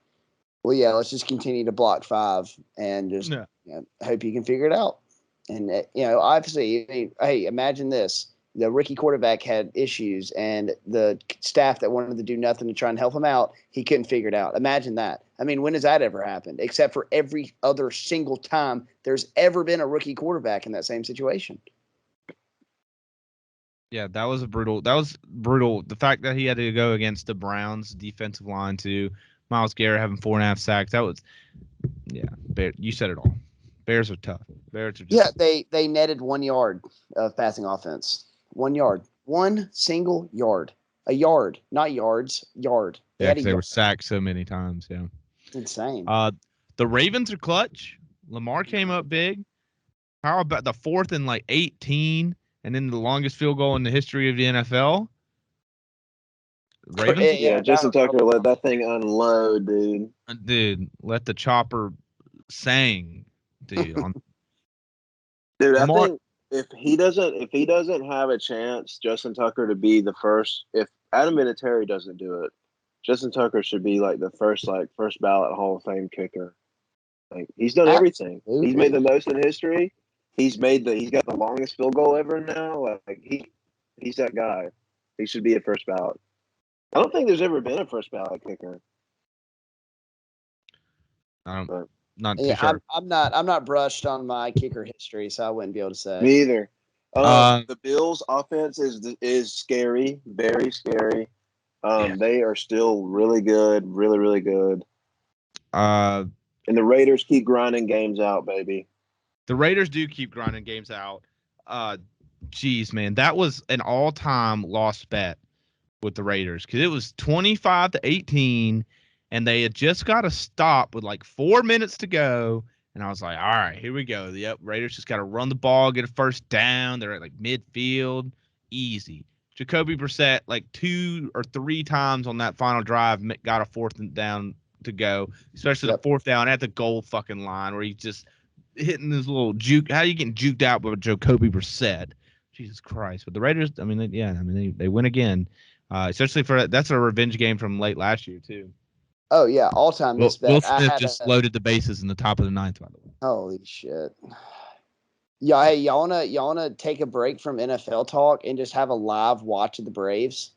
well, yeah, let's just continue to block 5 and just I hope you can figure it out. And, obviously, I mean, hey, imagine this. The rookie quarterback had issues, and the staff that wanted to do nothing to try and help him out, he couldn't figure it out. Imagine that. I mean, when has that ever happened? Except for every other single time there's ever been a rookie quarterback in that same situation. Yeah, that was brutal. The fact that he had to go against the Browns defensive line too. Myles Garrett having 4.5 sacks. That was, you said it all. Bears are tough. Bears are just, they netted 1 yard of passing offense. 1 yard. One single yard. A yard, not yards, yard. yeah, because they were sacked so many times. Yeah, insane. The Ravens are clutch. Lamar came up big. How about the 4th and 18, and then the longest field goal in the history of the NFL? Ravens? Yeah, Justin Tucker let that thing unload, dude. Dude, let the chopper sing, dude. Dude, I think if he doesn't have a chance, Justin Tucker, to be the first, if Adam Vinatieri doesn't do it, Justin Tucker should be like the first ballot Hall of Fame kicker. Like, he's done everything. He's made the most in history. He's got the longest field goal ever now. Like, he's that guy. He should be a first ballot. I don't think there's ever been a first ballot kicker. Not too sure. I'm not brushed on my kicker history, so I wouldn't be able to say. Me either. The Bills' offense is scary, very scary. They are still really good, really, really good. And the Raiders keep grinding games out, baby. The Raiders do keep grinding games out. Geez, man, that was an all-time lost bet with the Raiders because it was 25-18, and they had just got a stop with like 4 minutes to go. And I was like, all right, here we go. Yep, Raiders just got to run the ball, get a first down. They're at like midfield, easy. Jacoby Brissett, like 2 or 3 times on that final drive, got a 4th down to go, especially the 4th down at the goal fucking line where he's just hitting this little juke. How are you getting juked out by Jacoby Brissett? Jesus Christ. But the Raiders, I mean, they win again, especially that's a revenge game from late last year, too. Oh, yeah, all-time Will Smith just loaded the bases in the top of the 9th, by the way. Holy shit. Yeah, hey, y'all wanna take a break from NFL talk and just have a live watch of the Braves?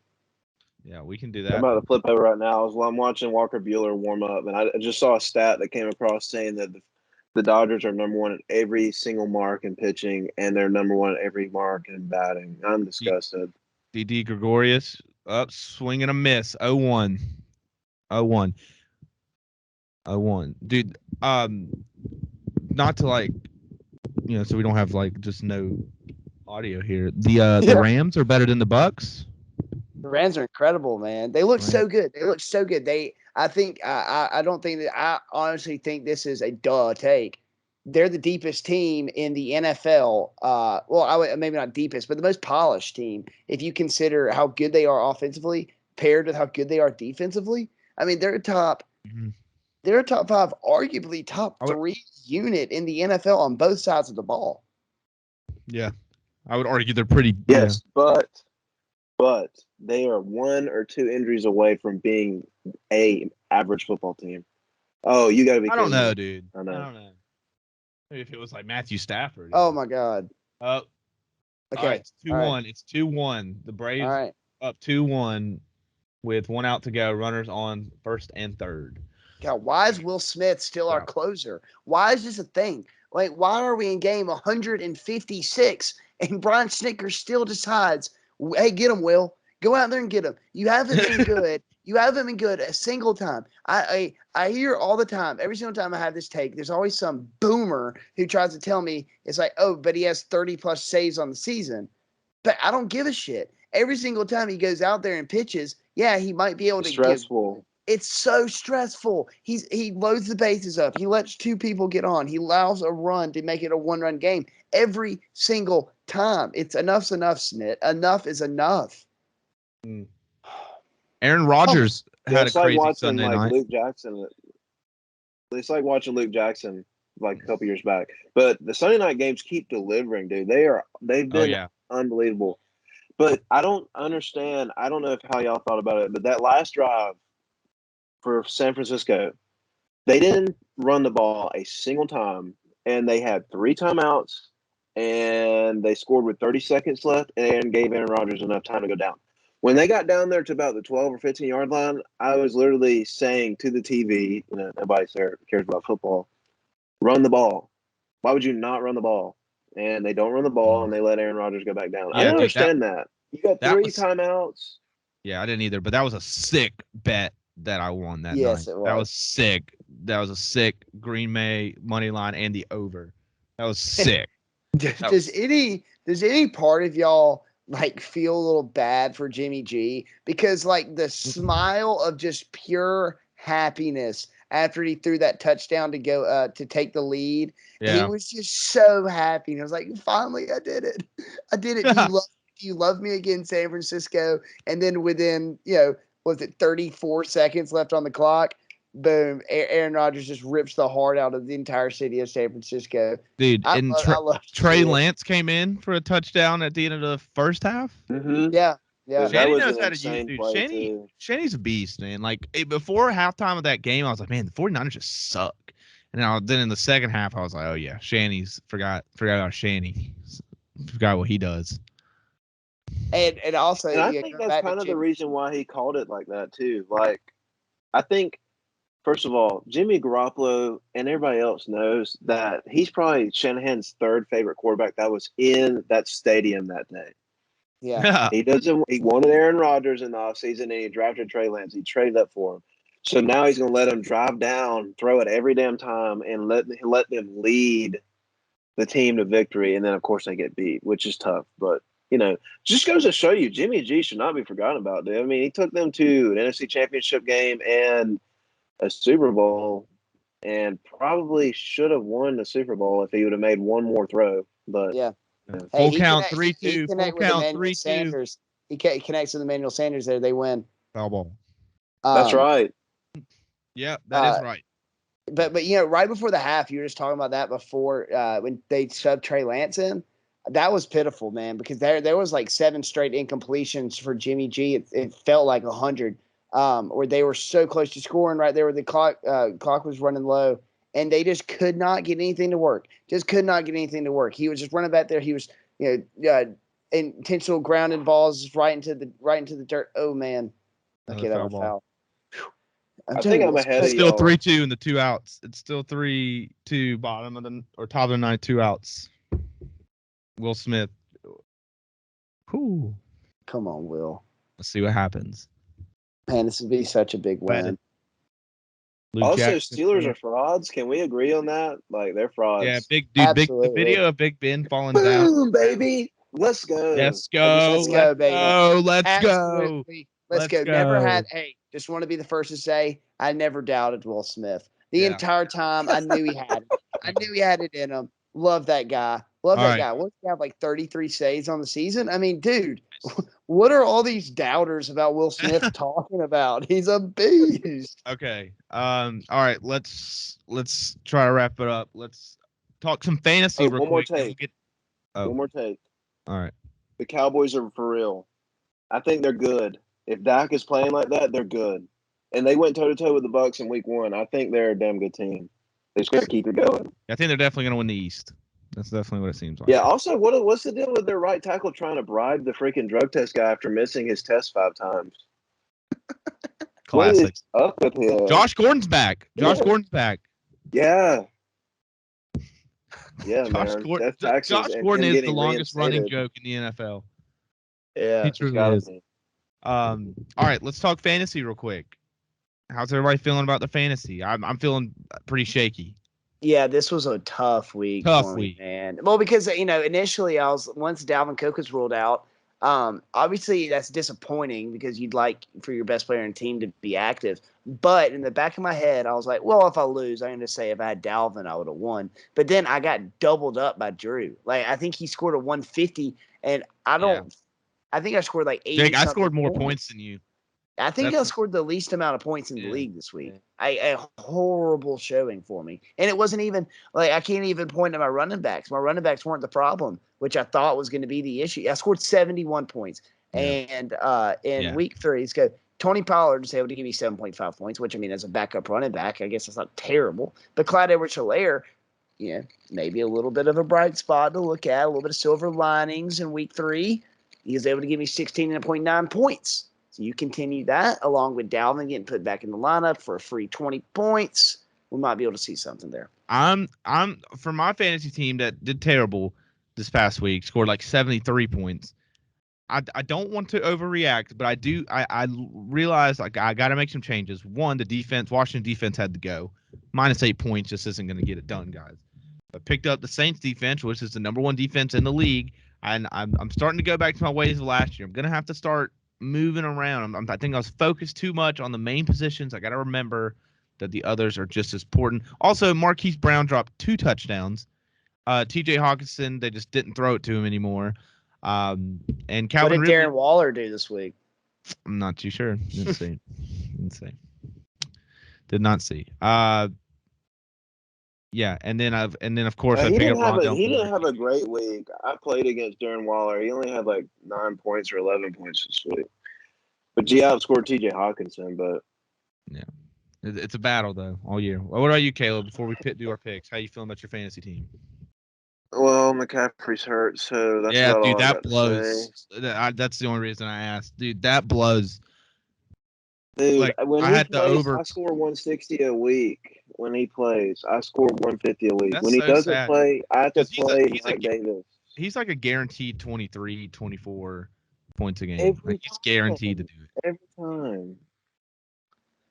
Yeah, we can do that. I'm about to flip over right now. I'm watching Walker Buehler warm up, and I just saw a stat that came across saying that the Dodgers are number 1 in every single mark in pitching, and they're number 1 in every mark in batting. I'm disgusted. Didi Gregorius up, swing and a miss. 0-1. 0-1. 0-1. Dude, not to like, so we don't have like just no audio here. The Rams are better than the Bucks. The Rams are incredible, man. They look so good. I honestly think this is a duh take. They're the deepest team in the NFL. Maybe not deepest, but the most polished team. If you consider how good they are offensively paired with how good they are defensively, I mean, they're a top 5, arguably top 3 unit in the NFL on both sides of the ball. Yeah, I would argue they're pretty. Yes, but they are 1 or 2 injuries away from being a average football team. Oh, you got to be. I don't know, dude. I don't know. Maybe if it was like Matthew Stafford. Oh my God. Oh. Okay. Right, it's 2-1. Right. It's 2-1. The Braves up 2-1 with 1 out to go. Runners on 1st and 3rd. God, why is Will Smith still our closer? Why is this a thing? Like, why are we in game 156 and Brian Snickers still decides, hey, get him, Will. Go out there and get him. You haven't been good. You haven't been good a single time. I hear all the time, every single time I have this take, there's always some boomer who tries to tell me, it's like, oh, but he has 30-plus saves on the season. But I don't give a shit. Every single time he goes out there and pitches, he might be able to stressful. It's so stressful. He loads the bases up. He lets 2 people get on. He allows a run to make it a 1-run game every single time. Enough's enough, Smith. Enough is enough. Aaron Rodgers had a crazy Sunday night. Luke Jackson. It's like watching Luke Jackson like a couple years back. But the Sunday night games keep delivering, dude. They've been unbelievable. But I don't understand. I don't know how y'all thought about it, but that last drive for San Francisco, they didn't run the ball a single time. and they had 3 timeouts, and they scored with 30 seconds left and gave Aaron Rodgers enough time to go down. When they got down there to about the 12 or 15-yard line, I was literally saying to the TV, nobody cares about football, run the ball. Why would you not run the ball? And they don't run the ball, and they let Aaron Rodgers go back down. I don't understand that. You got 3 timeouts. Yeah, I didn't either, but that was a sick bet that I won that night. Yes, it was. That was sick. That was a sick Green Bay money line and the over. That was sick. Does any part of y'all like feel a little bad for Jimmy G? Because like the smile of just pure happiness after he threw that touchdown to go to take the lead, he was just so happy. And I was like, finally, I did it. I did it. Do you love me again, San Francisco? And then within, was it 34 seconds left on the clock? Boom! Aaron Rodgers just rips the heart out of the entire city of San Francisco. Dude, Trey Lance came in for a touchdown at the end of the first half. Mm-hmm. Yeah. Shanny knows how to use, dude. Shanny's a beast, man. Like before halftime of that game, I was like, man, the 49ers just suck. And then in the second half, I was like, oh yeah, Shanny's forgot about Shanny. Forgot what he does. And also, I think that's kind of the reason why he called it like that too. Like, I think, first of all, Jimmy Garoppolo and everybody else knows that he's probably Shanahan's 3rd favorite quarterback that was in that stadium that day. Yeah. He wanted Aaron Rodgers in the offseason, and he drafted Trey Lance. He traded up for him. So now he's going to let him drive down, throw it every damn time, and let them lead the team to victory. And then, of course, they get beat, which is tough. But, just goes to show you, Jimmy G should not be forgotten about, dude. I mean, he took them to an NFC Championship game and a Super Bowl, and probably should have won the Super Bowl if he would have made one more throw. But yeah, full count 3-2. Full count 3-2. He connects with Emmanuel Sanders there. They win. Foul ball. That's right. Yeah, that is right. But right before the half, you were just talking about that before when they shoved Trey Lance in. That was pitiful, man, because there was like 7 straight incompletions for Jimmy G. It felt like 100. Where they were so close to scoring right there where the clock was running low, and they just could not get anything to work. He was just running back there. He was, intentional grounded balls right into the dirt. Oh man. Okay, that was foul. I think I'm ahead of y'all. It's still 3-2 in the 2 outs. It's still 3-2 top of the 9, 2 outs. Will Smith. Whew. Come on, Will. Let's see what happens. Man, this would be such a big win. Steelers are frauds. Can we agree on that? Like, they're frauds. Yeah, the video of Big Ben falling down. Boom, baby. Let's go. Let's go, baby. Let's go. Let's go. Never had. Hey, just want to be the first to say I never doubted Will Smith. The entire time I knew he had it. I knew he had it in him. Love that guy. What does he have, like 33 saves on the season? I mean, dude, what are all these doubters about Will Smith talking about? He's a beast. Okay. All right. Let's try to wrap it up. Let's talk some fantasy real quick. One more take. All right. The Cowboys are for real. I think they're good. If Dak is playing like that, they're good. And they went toe-to-toe with the Bucs in week 1. I think they're a damn good team. They just got to keep it going. I think they're definitely going to win the East. That's definitely what it seems like. Yeah. Also, what's the deal with their right tackle trying to bribe the freaking drug test guy after missing his test 5 times? Classic. What is up with him? Josh Gordon's back. Yeah. Yeah. Yeah, Josh Gordon is the longest running joke in the NFL. Yeah, he truly is. All right, let's talk fantasy real quick. How's everybody feeling about the fantasy? I'm feeling pretty shaky. Yeah, this was a tough week. Man. Well, because initially once Dalvin Cook was ruled out, obviously that's disappointing because you'd like for your best player in the team to be active. But in the back of my head, I was like, well, if I lose, I'm going to say if I had Dalvin, I would have won. But then I got doubled up by Drew. Like, I think he scored a 150, and I think I scored like 80. Jake, I scored more points than you. I think I scored the least amount of points in the league this week. A horrible showing for me. And it wasn't even like I can't even point to my running backs. My running backs weren't the problem, which I thought was going to be the issue. I scored 71 points. And in week 3, it's good. Tony Pollard was able to give me 7.5 points, which, I mean, as a backup running back, I guess that's not terrible. But Clyde Edwards-Helaire, maybe a little bit of a bright spot to look at, a little bit of silver linings in week 3. He was able to give me 16.9 points. So you continue that along with Dalvin getting put back in the lineup for a free 20 points. We might be able to see something there. I'm for my fantasy team that did terrible this past week, scored like 73 points. I don't want to overreact, but I realize like I got to make some changes. One, the defense, Washington defense had to go. -8 points just isn't going to get it done, guys. I picked up the Saints defense, which is the #1 defense in the league, and I'm starting to go back to my ways of last year. I'm going to have to start moving around. I think I was focused too much on the main positions. I got to remember that the others are just as important. Also, Marquise Brown dropped 2 touchdowns. TJ Hawkinson, they just didn't throw it to him anymore. And Calvin what did Ridley, Darren Waller do this week? I'm not too sure. Didn't see. Did not see. Yeah, and then of course I he picked up didn't Rondell. he didn't have a great week. I played against Darren Waller. He only had like 9 points or 11 points this week. But G outscored TJ Hawkinson. But yeah, it's a battle though all year. Well, what about you, Caleb? Before we do our picks, how you feeling about your fantasy team? well, McCaffrey's hurt, so that's Yeah, about dude, all I that got to blows. say. That's the only reason I asked, dude. That blows. Dude, Like when I he had the plays, over. I score 160 a week. When he plays, I score 150 a week. That's When he so doesn't sad. play, I have to 'Cause play Mike Davis. He's like a guaranteed 23, 24 points a game. Every Like he's guaranteed to do it. Every time.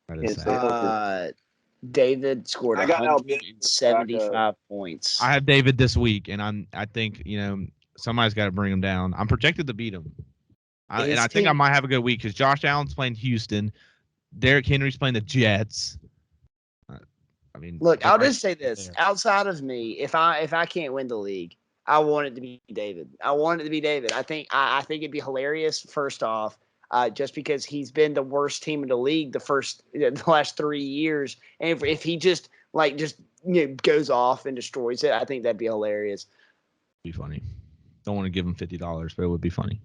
That is It's sad. David scored I got outbid with 175 points. I have David this week, and I think somebody's got to bring him down. I'm projected to beat him, and I think I might have a good week because Josh Allen's playing Houston, Derrick Henry's playing the Jets. I mean, look, I'll just say this: outside of me, if I can't win the league, I want it to be David. I think it'd be hilarious. First off, just because he's been the worst team in the league the last 3 years, and if he just goes off and destroys it, I think that'd be hilarious. Be funny. Don't want to give him $50, but it would be funny.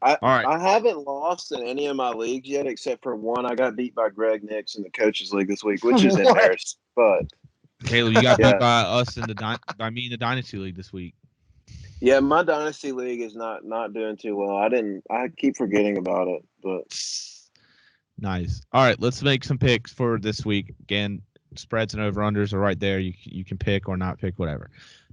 All right. I haven't lost in any of my leagues yet, except for one. I got beat by Greg Nix in the coaches league this week, which is embarrassing. But Caleb, you got beat by us by me in the Dynasty League this week. Yeah, my Dynasty League is not doing too well. I keep forgetting about it, but nice. All right, let's make some picks for this week. Again, spreads and over-unders are right there. You can pick or not pick, whatever.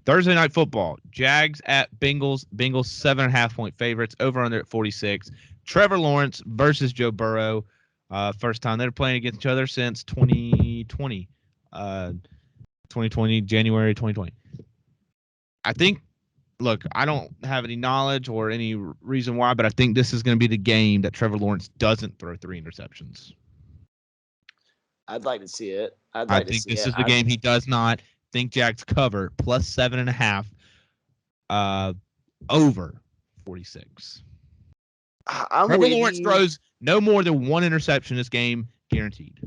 Thursday night football, Jags at Bengals. Bengals 7.5 point favorites, over under at 46. Trevor Lawrence versus Joe Burrow. First time they're playing against each other since 2020. 2020, January 2020. I think, look, I don't have any knowledge or any reason why, but I think this is going to be the game that Trevor Lawrence doesn't throw 3 interceptions. I'd like to see it. I think this is the game he does not. Think Jags cover plus 7.5 over 46. Trevor Lawrence throws no more than 1 interception this game, guaranteed.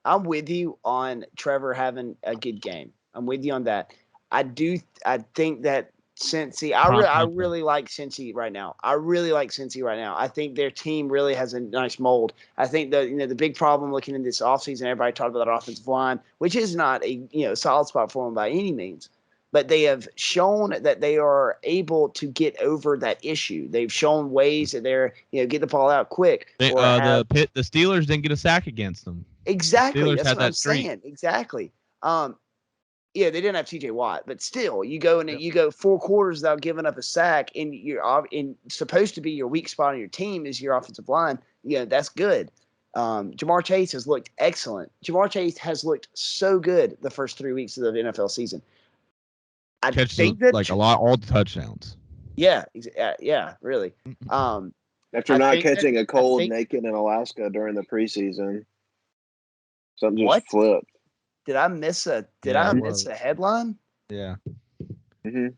I'm with you on Trevor having a good game. I'm with you on that. I think that Cincy, I really like Cincy right now. I think their team really has a nice mold. I think the big problem looking in this offseason, everybody talked about that offensive line, which is not a solid spot for them by any means. But they have shown that they are able to get over that issue. They've shown ways that they're get the ball out quick. The Steelers didn't get a sack against them. Exactly. That's what I'm saying. Exactly. Yeah, they didn't have TJ Watt, but still, you go and you go 4 quarters without giving up a sack, and you're supposed to be your weak spot on your team is your offensive line. That's good. Jamar Chase has looked excellent. Jamar Chase has looked so good the first 3 weeks of the NFL season. I think that all the touchdowns. Yeah, really. After not catching a cold naked in Alaska during the preseason, something just flipped. Did I miss a headline? Yeah. Mm-hmm.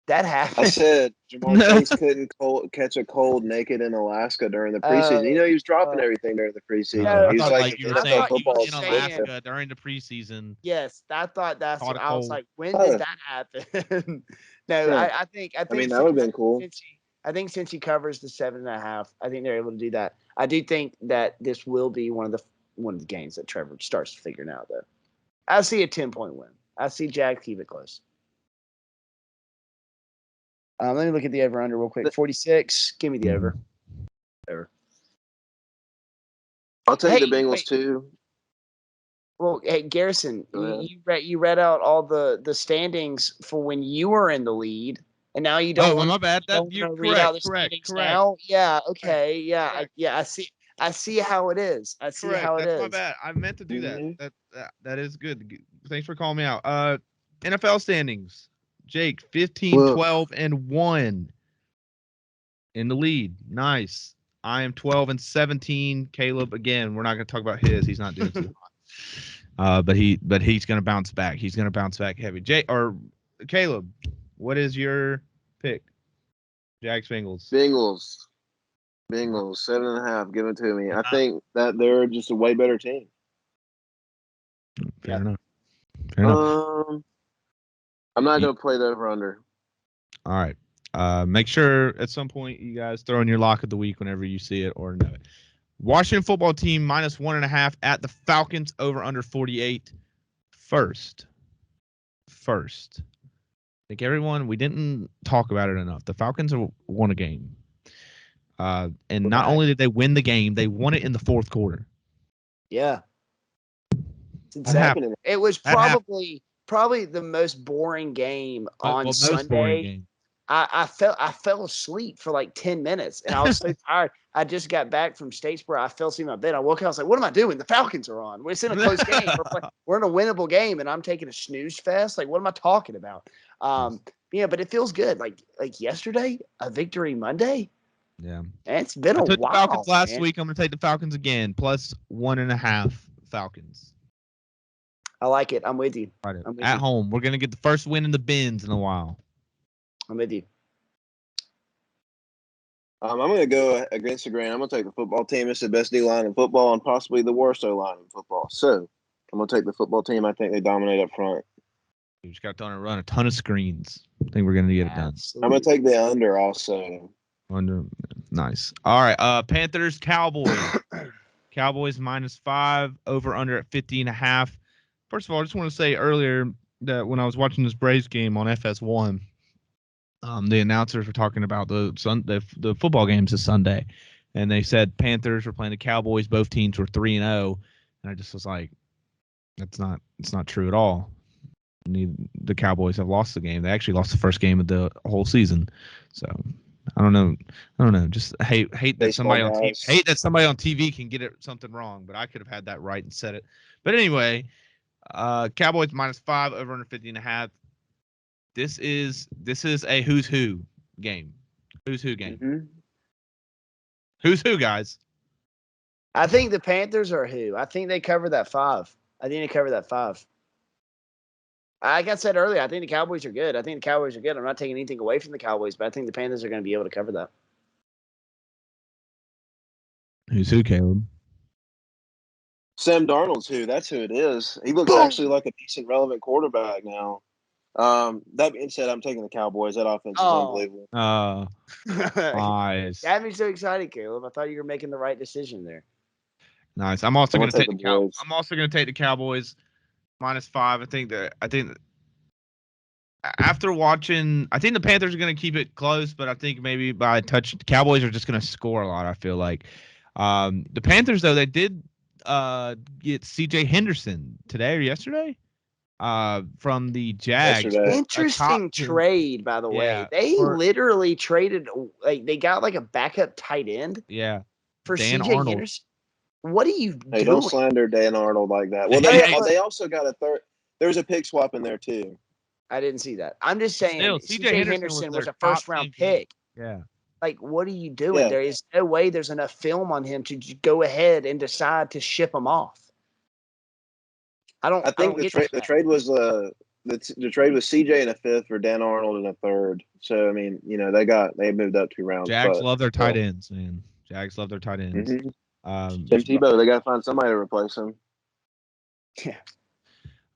That happened. I said Jamar Chase couldn't catch a cold naked in Alaska during the preseason. He was dropping everything during the preseason. No, he was like you were saying he was in Alaska during the preseason. Yes, I thought that's what I was like. When did that happen? No, yeah. I think that would have been cool. I think since he covers the 7.5, I think they're able to do that. I do think that this will be one of the games that Trevor starts figuring out though. I see a 10-point win. I see Jags keep it close. Let me look at the over-under real quick. 46. Give me the over. Over. I'll take the Bengals too. Well, hey, Garrison, you read out all the standings for when you were in the lead, and now you don't. Oh, my bad. You're read out the standings now. Yeah. Okay. Yeah. I see. I see how it is. I see how it is. That's my bad. I meant to do that. That is good. Thanks for calling me out. NFL standings. Jake, 15, 12, and 1 in the lead. Nice. I am 12 and 17. Caleb, again, we're not going to talk about his. He's not doing too hot. But he's going to bounce back. He's going to bounce back heavy. Caleb, what is your pick? Jags, Bengals. Bengals 7.5. Give it to me. I think that they're just a way better team. Fair enough. I'm not going to play the over-under. All right. Make sure at some point you guys throw in your lock of the week whenever you see it or know it. Washington football team -1.5 at the Falcons over under 48. First. I think we didn't talk about it enough. The Falcons won a game. And not only did they win the game, they won it in the fourth quarter. Yeah. It's insane. It was probably the most boring game on Sunday. Boring game. I fell asleep for like 10 minutes, and I was so tired. I just got back from Statesboro. I fell asleep in my bed. I woke up. I was like, "What am I doing? The Falcons are on. It's in a close game. We're in a winnable game, and I'm taking a snooze fest. Like, what am I talking about?" Yeah, but it feels good. Like yesterday, a victory Monday. Yeah, it's been a while. I took the Falcons last week. I'm going to take the Falcons again, +1.5 Falcons. I like it. I'm with you. At home, we're going to get the first win in the bins in a while. I'm with you. I'm going to go against the grain. I'm going to take the football team. It's the best D-line in football and possibly the worst O-line in football. So I'm going to take the football team. I think they dominate up front. You just got to run a ton of screens. I think we're going to get it done. I'm going to take the under also. Nice. All right. Panthers, Cowboys. Cowboys -5, over under at 50.5. First of all, I just want to say earlier that when I was watching this Braves game on FS1, the announcers were talking about the football games this Sunday, and they said Panthers were playing the Cowboys. Both teams were 3-0, and I just was like, it's not true at all. The Cowboys have lost the game. They actually lost the first game of the whole season. So I don't know. Just hate that somebody on TV can get something wrong, but I could have had that right and said it. But anyway, Cowboys -5, over under 50.5. This is a who's who game. Who's who game? Mm-hmm. Who's who, guys? I think the Panthers are who. I think they cover that 5. Like I said earlier, I think the Cowboys are good. I'm not taking anything away from the Cowboys, but I think the Panthers are going to be able to cover that. Who's who, Caleb? Sam Darnold's who. That's who it is. He looks actually like a decent, relevant quarterback now. That being said, I'm taking the Cowboys. That offense is unbelievable. Nice. That made me so excited, Caleb. I thought you were making the right decision there. Nice. I'm also going to take the Cowboys. I'm also going to take the Cowboys -5. I think after watching, I think the Panthers are going to keep it close, but I think maybe by a touch, the Cowboys are just going to score a lot. I feel like the Panthers, though, they did get C.J. Henderson today or yesterday. From the Jags. Interesting trade, by the way. They literally traded, like, they got like a backup tight end. Yeah. For C.J. Henderson. What are you doing? Hey, don't slander Dan Arnold like that. Well, they also got a third. There's a pick swap in there too. I didn't see that. I'm just saying C.J. Henderson was a first-round pick. Yeah. Like, what are you doing? Yeah. There is no way there's enough film on him to go ahead and decide to ship him off. I think the trade was the trade was CJ in a 5th for Dan Arnold in a 3rd. So I mean, they moved up 2 rounds. Jags love their tight ends, man. Jags love their tight ends. Mm-hmm. Tim Tebow, they got to find somebody to replace him. Yeah.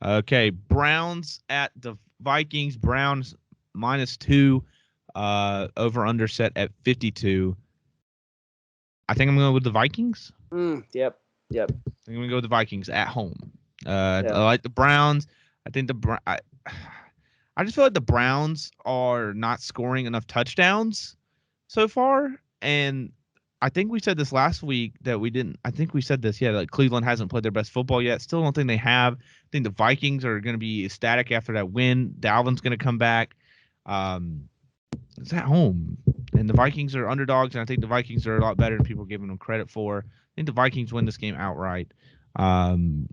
Okay, Browns at the Vikings. Browns -2, over under set at 52. I think I'm going with the Vikings. Yep. I think I'm going to go with the Vikings at home. I like the Browns. I think I just feel like the Browns are not scoring enough touchdowns so far, and I think we said this last week that we didn't. I think we said this, yeah, like Cleveland hasn't played their best football yet. Still don't think they have. I think the Vikings are going to be ecstatic after that win. Dalvin's going to come back. It's at home, and the Vikings are underdogs, and I think the Vikings are a lot better than people are giving them credit for. I think the Vikings win this game outright, and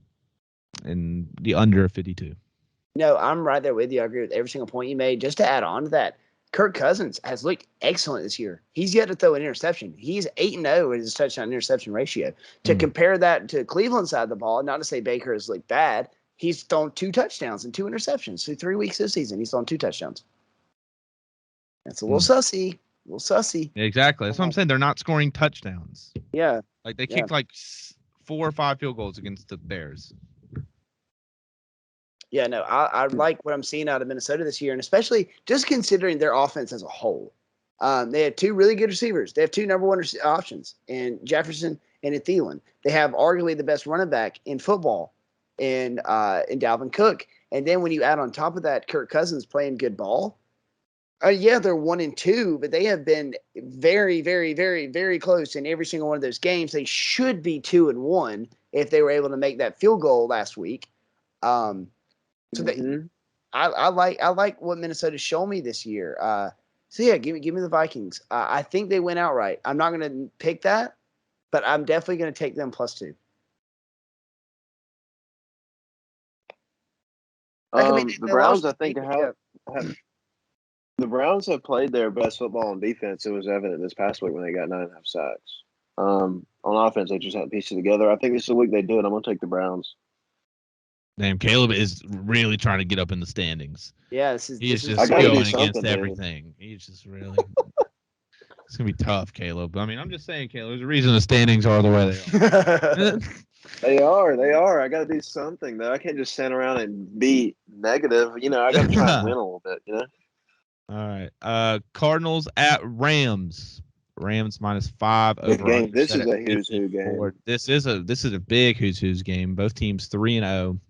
the under 52. No, I'm right there with you. I agree with every single point you made. Just to add on to that, Kirk Cousins has looked excellent this year. He's yet to throw an interception. He's 8-0 with his touchdown interception ratio. To compare that to Cleveland's side of the ball, not to say Baker has looked bad, he's thrown 2 touchdowns and 2 interceptions through 3 weeks this season. He's thrown 2 touchdowns. That's a little sussy. A little sussy. Exactly. That's what I'm saying. They're not scoring touchdowns. Yeah. Like they kicked like 4 or 5 field goals against the Bears. Yeah, no, I like what I'm seeing out of Minnesota this year, and especially just considering their offense as a whole. They have 2 really good receivers. They have 2 number 1 options in Jefferson and in Thielen. They have arguably the best running back in football in Dalvin Cook. And then when you add on top of that Kirk Cousins playing good ball, yeah, they're 1-2, but they have been very, very, very, very close in every single one of those games. They should be 2-1 if they were able to make that field goal last week. So I like what Minnesota's shown me this year. So yeah, give me the Vikings. I think they win outright. I'm not going to pick that, but I'm definitely going to take them +2. The Browns, I think, the Browns have played their best football on defense. It was evident this past week when they got 9.5 sacks. On offense, they just had to piece it together. I think this is the week they do it. I'm going to take the Browns. Damn, Caleb is really trying to get up in the standings. Yeah, he's just going against everything. He's just really. It's gonna be tough, Caleb. I mean, I'm just saying, Caleb. There's a reason the standings are the way they are. They are. I got to do something though. I can't just stand around and be negative. I got to try and win a little bit. All right. Cardinals at Rams. Rams -5 over. Game. This is a who's who game. This is a big who's game. Both teams 3-0.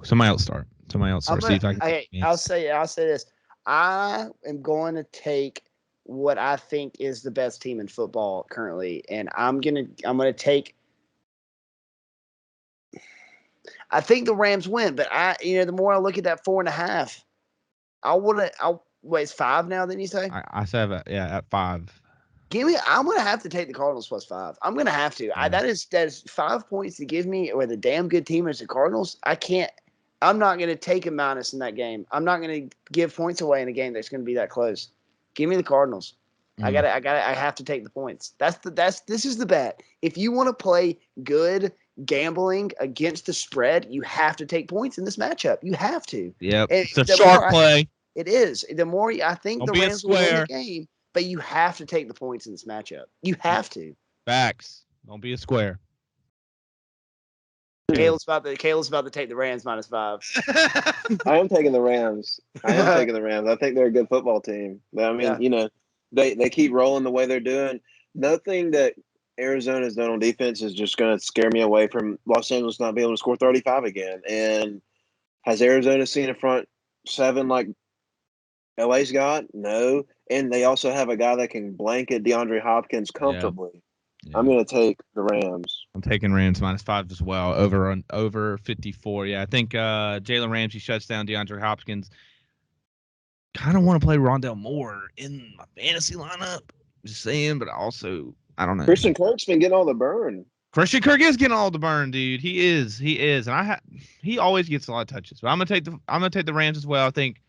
Somebody else start. See if I'll say this. I am going to take what I think is the best team in football currently, and I'm gonna take. I think the Rams win, but the more I look at that 4.5, it's 5 now. Then you say? I said at 5. I'm gonna have to take the Cardinals +5. I'm gonna have to. That is 5 points to give me with a damn good team as the Cardinals. I'm not gonna take a minus in that game. I'm not gonna give points away in a game that's gonna be that close. Give me the Cardinals. I have to take the points. This is the bet. If you want to play good gambling against the spread, you have to take points in this matchup. You have to. Yep. It's a sharp play. It is. The more I think the Rams will win the game. But you have to take the points in this matchup. You have to. Facts. Don't be a square. Caleb's about to take the Rams -5. I am taking the Rams. I think they're a good football team. But I mean, they keep rolling the way they're doing. Nothing that Arizona's done on defense is just going to scare me away from Los Angeles not being able to score 35 again. And has Arizona seen a front 7 like LA's got? No. And they also have a guy that can blanket DeAndre Hopkins comfortably. Yeah. I'm going to take the Rams. I'm taking Rams -5 as well, over 54. Yeah, I think Jalen Ramsey shuts down DeAndre Hopkins. Kind of want to play Rondale Moore in my fantasy lineup. Just saying, but also, I don't know. Christian Kirk's been getting all the burn. Christian Kirk is getting all the burn, dude. He is, and he always gets a lot of touches. But I'm gonna take the Rams as well. I think.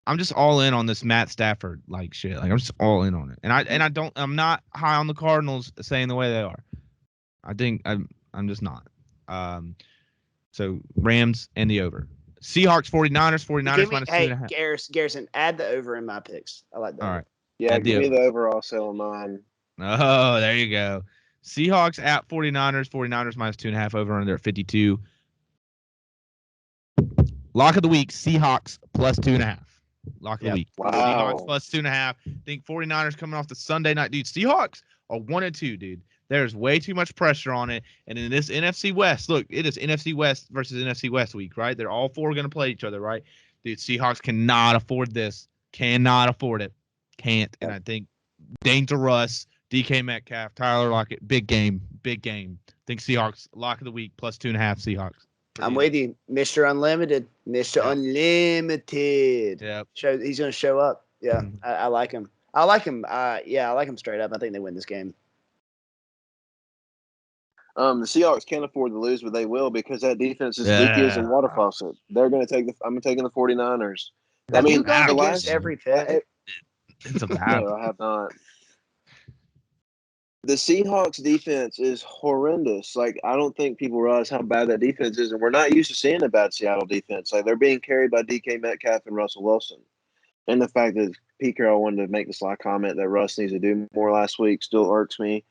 I'm just all in on this Matt Stafford like shit. Like I'm just all in on it. And I'm not high on the Cardinals saying the way they are. I think I'm just not. So Rams and the over. Seahawks 49ers -2.5. Garrison, add the over in my picks. I like that. All right. Yeah, give me the over also on mine. Oh, there you go. Seahawks at 49ers. 49ers -2.5 over under at 52. Lock of the week, Seahawks +2.5. Lock of the week. Wow. Seahawks +2.5. Think 49ers coming off the Sunday night. Dude, Seahawks are 1-2, dude. There's way too much pressure on it. And in this NFC West, look, it is NFC West versus NFC West week, right? They're all four going to play each other, right? The Seahawks cannot afford this. Cannot afford it. Can't. And I think dangerous. DK Metcalf, Tyler Lockett, big game. Big game. I think Seahawks lock of the week plus 2.5 Seahawks. I'm with you, Mr. Unlimited. Mr. Unlimited. Yep. He's going to show up. Yeah, Mhm. I like him. I like him. I like him straight up. I think they win this game. The Seahawks can't afford to lose, but they will because that defense is leaky as a water faucet. They're going to take I'm taking the 49ers. Have you gone against every pick? It's a bad. No, I have not. The Seahawks defense is horrendous. Like, I don't think people realize how bad that defense is, and we're not used to seeing a bad Seattle defense. Like, they're being carried by DK Metcalf and Russell Wilson. And the fact that Pete Carroll wanted to make the sly comment that Russ needs to do more last week still irks me.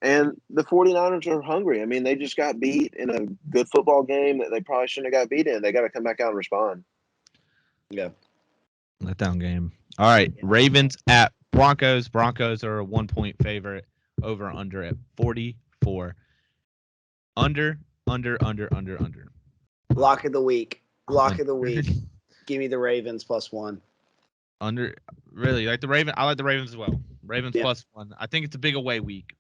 And the 49ers are hungry. I mean, they just got beat in a good football game that they probably shouldn't have got beat in. They got to come back out and respond. Yeah. Letdown game. All right. Ravens at Broncos. Broncos are a 1-point favorite. Over under at 44. Under. Lock of the week. Give me the Ravens +1. Under. Really? You like the Ravens? I like the Ravens as well. Ravens +1. I think it's a big away week.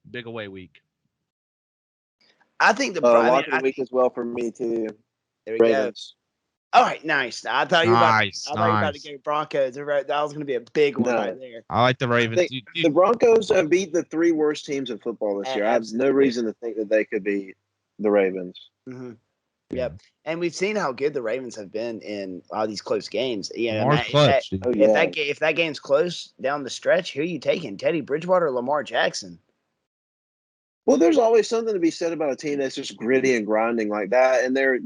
I think the lock of the week as well for me too. There we Ravens. go. All right, nice. I thought you were about to go Broncos. That was going to be a big one right there. I like the Ravens. The Broncos have beat the 3 worst teams in football this year. I have no reason to think that they could beat the Ravens. Mm-hmm. Yep. And we've seen how good the Ravens have been in all these close games. If that game's close down the stretch, who are you taking? Teddy Bridgewater or Lamar Jackson? Well, there's always something to be said about a team that's just gritty and grinding like that. And they're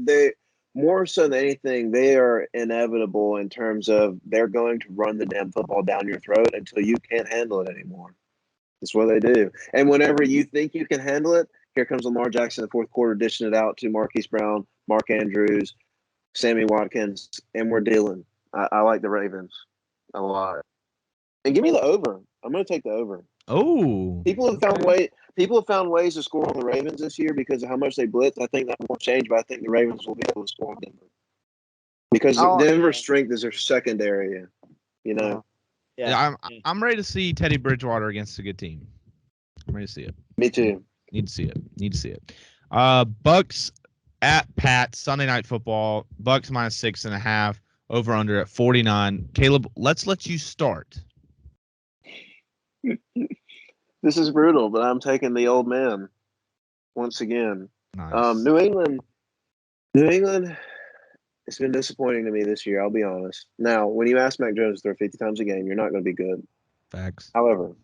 more so than anything, they are inevitable in terms of they're going to run the damn football down your throat until you can't handle it anymore. That's what they do. And whenever you think you can handle it, here comes Lamar Jackson in the fourth quarter, dishing it out to Marquise Brown, Mark Andrews, Sammy Watkins, and we're dealing. I like the Ravens a lot. And give me the over. I'm going to take the over. Oh. People have found ways to score on the Ravens this year because of how much they blitz. I think that won't change, but I think the Ravens will be able to score on Denver. Because Denver's strength is their secondary, you know. I'm ready to see Teddy Bridgewater against a good team. I'm ready to see it. Me too. Need to see it. Bucks at Pats, Sunday Night Football. Bucks -6.5. Over under at 49. Caleb, let's let you start. This is brutal, but I'm taking the old man once again. Nice. New England, it's been disappointing to me this year, I'll be honest. Now, when you ask Mac Jones to throw 50 times a game, you're not going to be good. Facts. However,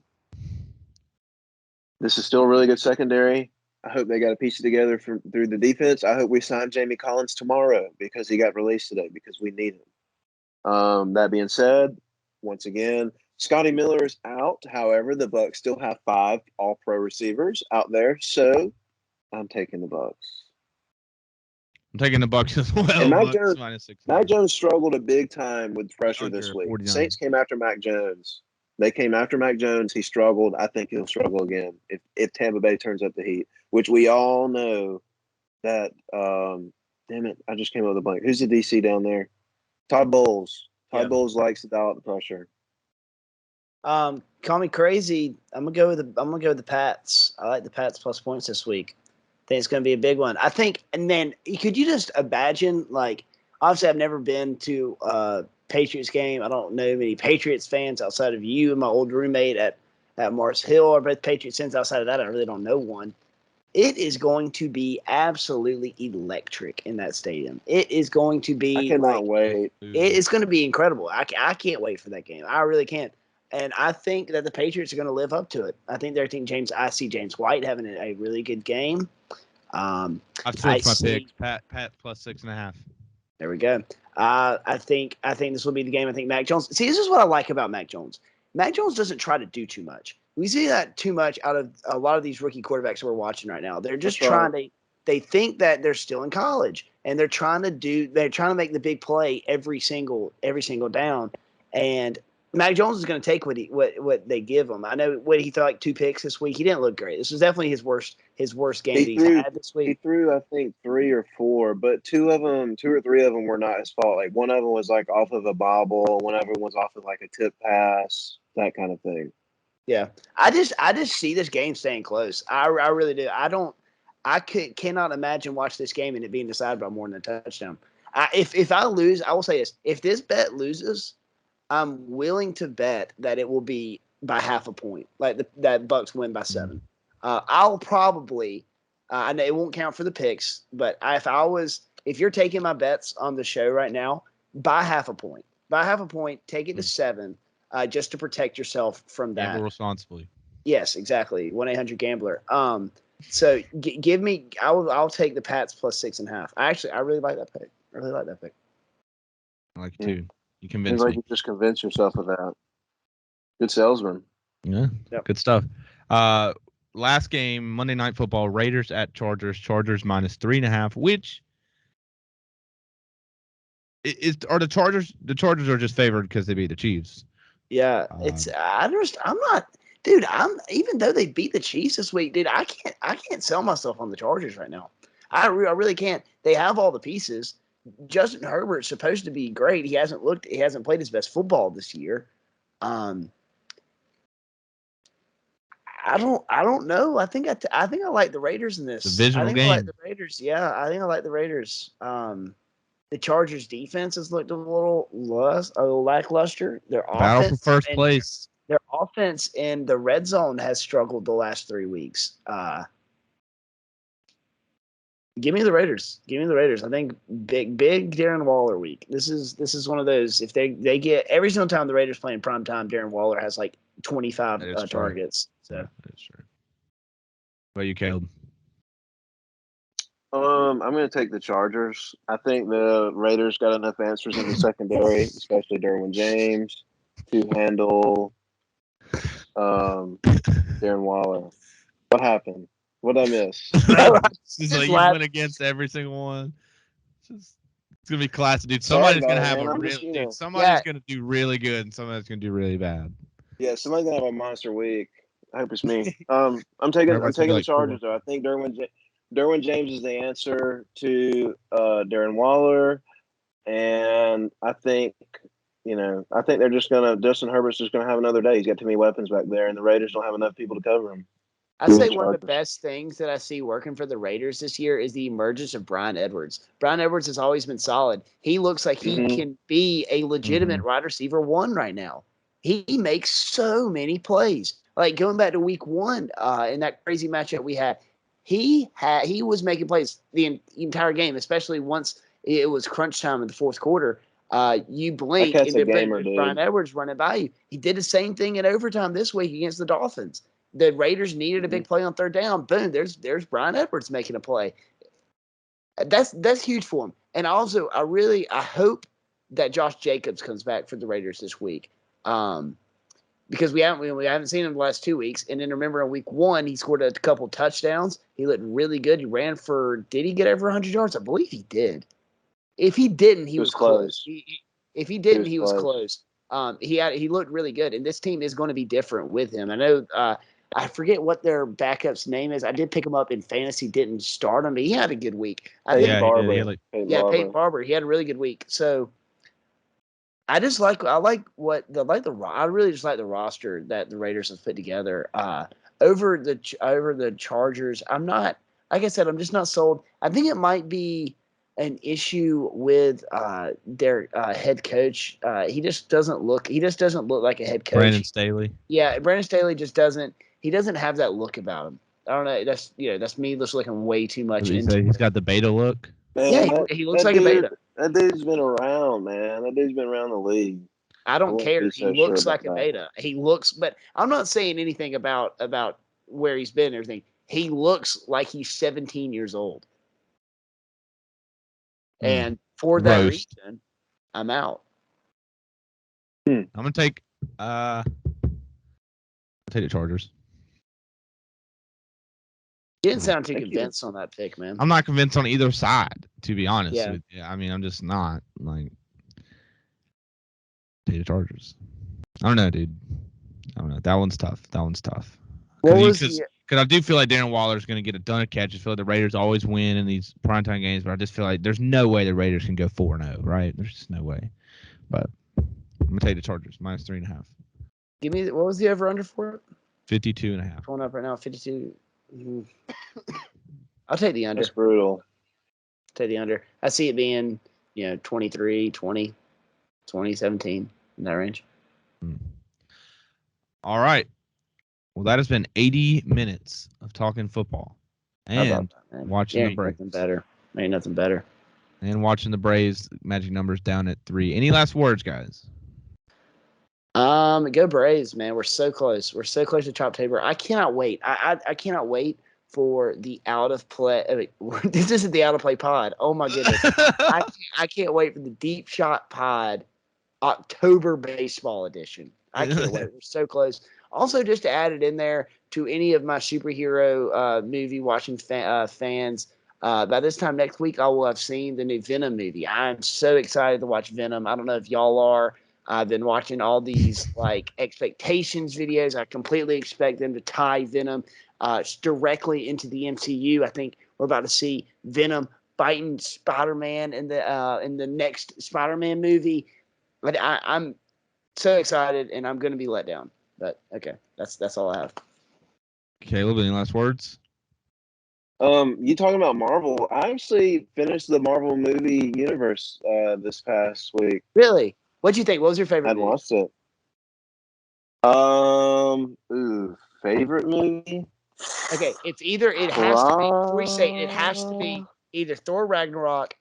this is still a really good secondary. I hope they got to piece it together through the defense. I hope we sign Jamie Collins tomorrow because he got released today because we need him. That being said, once again, Scotty Miller is out. However, the Bucs still have 5 all-pro receivers out there, so I'm taking the Bucs. I'm taking the Bucs as well. And Mac Jones struggled a big time with pressure this week. 49. Saints came after Mac Jones. They came after Mac Jones. He struggled. I think he'll struggle again if Tampa Bay turns up the heat, which we all know that damn it, I just came up with a blank. Who's the DC down there? Todd Bowles. Todd Bowles likes to dial up the pressure. Call me crazy. I'm gonna go with the Pats. I like the Pats plus points this week. I think it's gonna be a big one. I think, and then could you just imagine, like, obviously I've never been to a Patriots game. I don't know many Patriots fans outside of you and my old roommate at Mars Hill are both Patriots fans. Outside of that, I really don't know one. It is going to be absolutely electric in that stadium. It is going to be. I cannot wait. It's going to be incredible. I can't wait for that game. I really can't. And I think that the Patriots are going to live up to it. I see James White having a really good game. I've switched my picks. Pat plus 6.5. There we go. I think this will be the game. I think Mac Jones. See, this is what I like about Mac Jones. Mac Jones doesn't try to do too much. We see that too much out of a lot of these rookie quarterbacks we're watching right now. They're just they think that they're still in college and they're trying to make the big play every single down. And Mac Jones is going to take what they give him. I know what he threw like 2 picks this week. He didn't look great. This was definitely his worst game that he's had this week. He threw, I think, 3 or 4, but 2 or 3 of them were not his fault. Like one of them was like off of a bobble, one of them was off of like a tip pass, that kind of thing. Yeah, I just see this game staying close. I really do. I cannot imagine watch this game and it being decided by more than a touchdown. If I lose, I will say this: if this bet loses, I'm willing to bet that it will be by half a point, like that Bucks win by 7. I'll probably, I know it won't count for the picks, but if you're taking my bets on the show right now, by half a point, take it to 7, just to protect yourself from that. Gamble responsibly. Yes, exactly. 1-800-GAMBLER. So give me, I'll take the Pats plus 6.5. I really like that pick. I like it too. You convinced me. me. You just convince yourself of that. Good salesman. Yeah, yep. Good stuff. Last game, Monday Night Football, Raiders at Chargers. Chargers minus 3.5, which are the Chargers. The Chargers are just favored because they beat the Chiefs. Yeah, I'm not, dude. Even though they beat the Chiefs this week, dude. I can't sell myself on the Chargers right now. I really can't. They have all the pieces. Justin Herbert's supposed to be great. He hasn't played his best football this year. I don't know. I think I like the Raiders in this. Divisional game. I like the Raiders. Yeah, I think I like the Raiders. The Chargers defense has looked a little lackluster. Their Battle offense for first place. Their offense in the red zone has struggled the last 3 weeks. Give me the Raiders. I think big Darren Waller week. This is one of those. If they get every single time the Raiders play in prime time, Darren Waller has like 25 targets. So that's true. What about you, Caleb? I'm going to take the Chargers. I think the Raiders got enough answers in the secondary, especially Derwin James, to handle Darren Waller. What happened? What did I miss? It's like you went against every single one. It's gonna be classic, dude. Somebody's gonna have somebody's gonna do really good, and somebody's gonna do really bad. Yeah, somebody's gonna have a monster week. I hope it's me. I'm taking the Chargers though. I think Derwin James is the answer to Darren Waller, and I think they're just gonna Justin Herbert's just gonna have another day. He's got too many weapons back there, and the Raiders don't have enough people to cover him. I'd say one of the best things that I see working for the Raiders this year is the emergence of Bryan Edwards. Bryan Edwards has always been solid. He looks like he can be a legitimate wide receiver 1 right now. He makes so many plays. Like going back to week 1 in that crazy matchup we had, he was making plays the entire game, especially once it was crunch time in the fourth quarter. You blink and there's Bryan Edwards running by you. He did the same thing in overtime this week against the Dolphins. The Raiders needed a big play on third down. Boom, there's Bryan Edwards making a play. That's huge for him. And also, I hope that Josh Jacobs comes back for the Raiders this week, because we haven't seen him the last 2 weeks. And then remember, in week 1, he scored a couple touchdowns. He looked really good. He ran for. Did he get over 100 yards? I believe he did. If he didn't, he was close. If he didn't, he was close. He looked really good, and this team is going to be different with him. I know. I forget what their backup's name is. I did pick him up in fantasy, didn't start him, but he had a good week. Peyton Barber. Peyton Barber. He had a really good week. So I really just like the roster that the Raiders have put together. Over the Chargers, I'm not, like I said, I'm just not sold. I think it might be an issue with their head coach. He just doesn't look like a head coach. Brandon Staley. Yeah, Brandon Staley just doesn't. He doesn't have that look about him. I don't know. That's me just looking way too much into. He's got the beta look. Man, he looks like a beta. That dude's been around, man. That dude's been around the league. I don't care. He looks like a beta. He looks, but I'm not saying anything about where he's been and everything. He looks like he's 17 years old. And for that reason, I'm out. I'm gonna take the Chargers. You didn't sound too convinced on that pick, man. I'm not convinced on either side, to be honest. Yeah. I mean, I'm just not like take the Chargers. I don't know, dude. I don't know. That one's tough. What was Because the I do feel like Darren Waller's going to get a ton of catches. I feel like the Raiders always win in these primetime games, but I just feel like there's no way the Raiders can go 4-0, right? There's just no way. But I'm going to take the Chargers, minus 3.5. Give me what was the over under for it? 52.5. Pulling up right now, 52. I'll take the under. That's brutal. Take the under. I see it being, 23, 20, 20, 17 in that range. All right. Well, that has been 80 minutes of talking football and watching the Braves. Ain't nothing better. And watching the Braves magic numbers down at 3. Any last words, guys? Go Braves, man. We're so close. We're so close to top table. I cannot wait. I cannot wait for the out of play. This isn't the out of play pod. Oh my goodness. I can't wait for the Deep Shot Pod October baseball edition. I can't wait. We're so close. Also, just to add it in there to any of my superhero movie watching fans, by this time next week, I will have seen the new Venom movie. I'm so excited to watch Venom. I don't know if y'all are. I've been watching all these expectations videos. I completely expect them to tie Venom directly into the MCU. I think we're about to see Venom fighting Spider-Man in the next Spider-Man movie. But I'm so excited, and I'm going to be let down. But okay, that's all I have. Caleb, any last words? You talking about Marvel? I actually finished the Marvel movie universe this past week. Really? What'd you think? What was your favorite I'd movie? watched it. Favorite movie? Okay, it has to be. Before you say it has to be either Thor Ragnarok,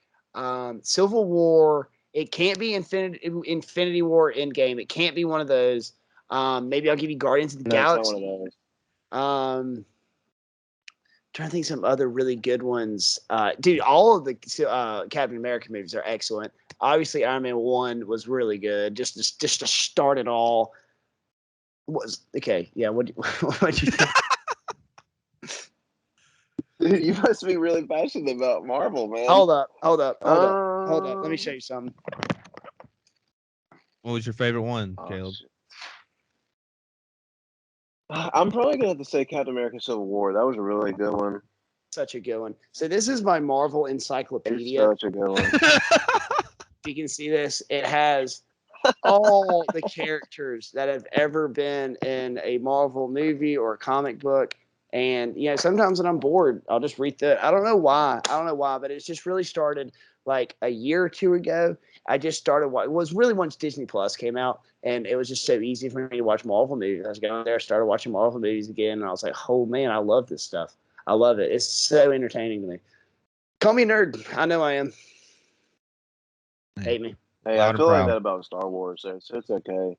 Civil War. It can't be Infinity War Endgame. It can't be one of those. Maybe I'll give you Guardians of the Galaxy. It's not one of those. Trying to think some other really good ones. Dude, all of the Captain America movies are excellent. Obviously, Iron Man 1 was really good. Just to start it all. Yeah. What you think? Dude, you must be really passionate about Marvel, man. Hold up. Let me show you something. What was your favorite one, Caleb? Shit. I'm probably going to have to say Captain America Civil War. That was a really good one. Such a good one. So this is my Marvel encyclopedia. It's such a good one. You can see this. It has all the characters that have ever been in a Marvel movie or a comic book. And, sometimes when I'm bored, I'll just read that. I don't know why, but it's just really started like a year or two ago. I just started it was really once Disney Plus came out, and it was just so easy for me to watch Marvel movies. I was going there, started watching Marvel movies again, and I was like, oh man, I love this stuff. I love it. It's so entertaining to me. Call me a nerd. I know I am. Hate me. Hey, I feel like that about Star Wars, so it's okay.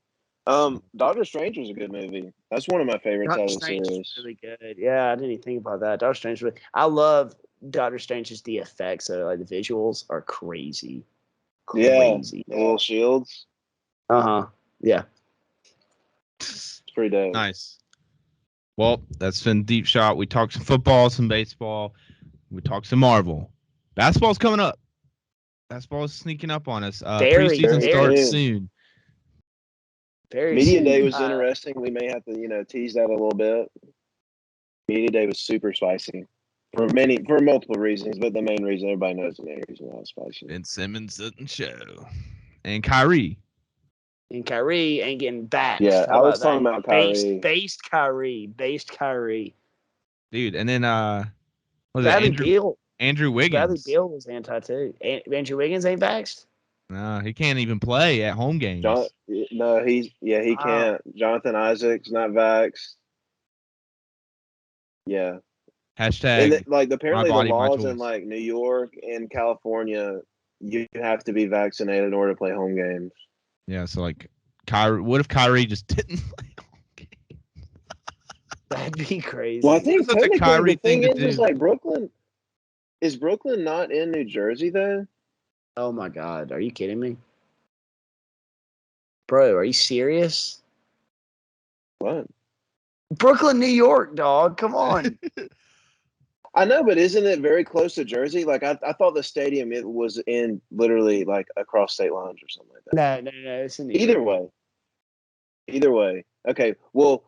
Doctor Strange was a good movie. That's one of my favorites out of the series. Is really good. Yeah, I didn't even think about that. Doctor Strange. I love Doctor Strange's the effects. So like the visuals are crazy. Yeah, the little shields. Yeah. It's pretty dope. Nice. Well, that's been Deep Shot. We talked some football, some baseball. We talked some Marvel. Basketball's coming up. Basketball is sneaking up on us. Preseason starts soon. Media Day was interesting. We may have to, tease that a little bit. Media Day was super spicy for multiple reasons, but the main reason everybody knows the main reason why it's spicy. And Simmons doesn't show. And Kyrie. And Kyrie ain't getting back. Yeah, I was talking about Kyrie. Based Kyrie. Dude, and then Andrew Wiggins. Bradley Beal was anti too. Andrew Wiggins ain't vaxxed. No, he can't even play at home games. He can't. Jonathan Isaac's not vaxxed. Yeah. Hashtag. And apparently the laws in New York and California, you have to be vaccinated in order to play home games. Yeah, so Kyrie. What if Kyrie just didn't play home games? That'd be crazy. Well, I think that's a Kyrie thing to do. Is Brooklyn. Is Brooklyn not in New Jersey though? Oh my God, are you kidding me? Bro, are you serious? What? Brooklyn, New York, dog. Come on. I know, but isn't it very close to Jersey? I thought the stadium it was in literally across state lines or something like that. No. It's in Either way. Either way. Okay. Well,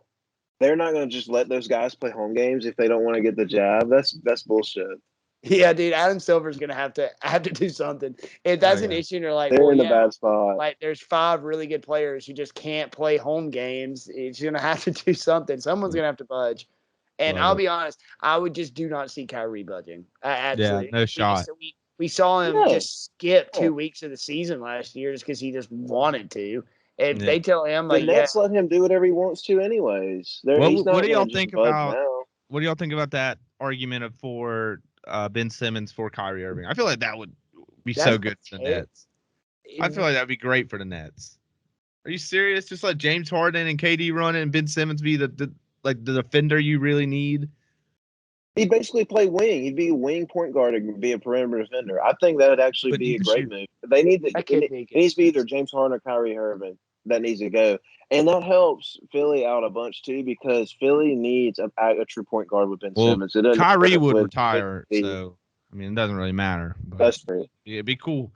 they're not going to just let those guys play home games if they don't want to get the jab. That's bullshit. Yeah, dude, Adam Silver's gonna have to do something. If that's an issue, and you're like, They're well, in a yeah, bad spot. like there's 5 really good players who just can't play home games. It's gonna have to do something. Someone's gonna have to budge. And I'll be honest, I would just do not see Kyrie budging. Absolutely, no shot. We saw him No. just skip 2 weeks of the season last year just because he just wanted to. If they tell him The like, Nets let him do whatever he wants to, anyways. What do y'all think about? Now. What do y'all think about that argument for Ben Simmons for Kyrie Irving? I feel like that would be so good for the Nets. I feel like that'd be great for the Nets. Are you serious? Just let James Harden and KD run it and Ben Simmons be the defender you really need? He'd basically play wing. He'd be a wing point guard and be a perimeter defender. I think that would actually be a great move. They need it needs to be either James Harden or Kyrie Irving that needs to go. And that helps Philly out a bunch too, because Philly needs a true point guard with Ben Simmons. Kyrie would retire, so I mean it doesn't really matter. That's true. Yeah, it'd be cool.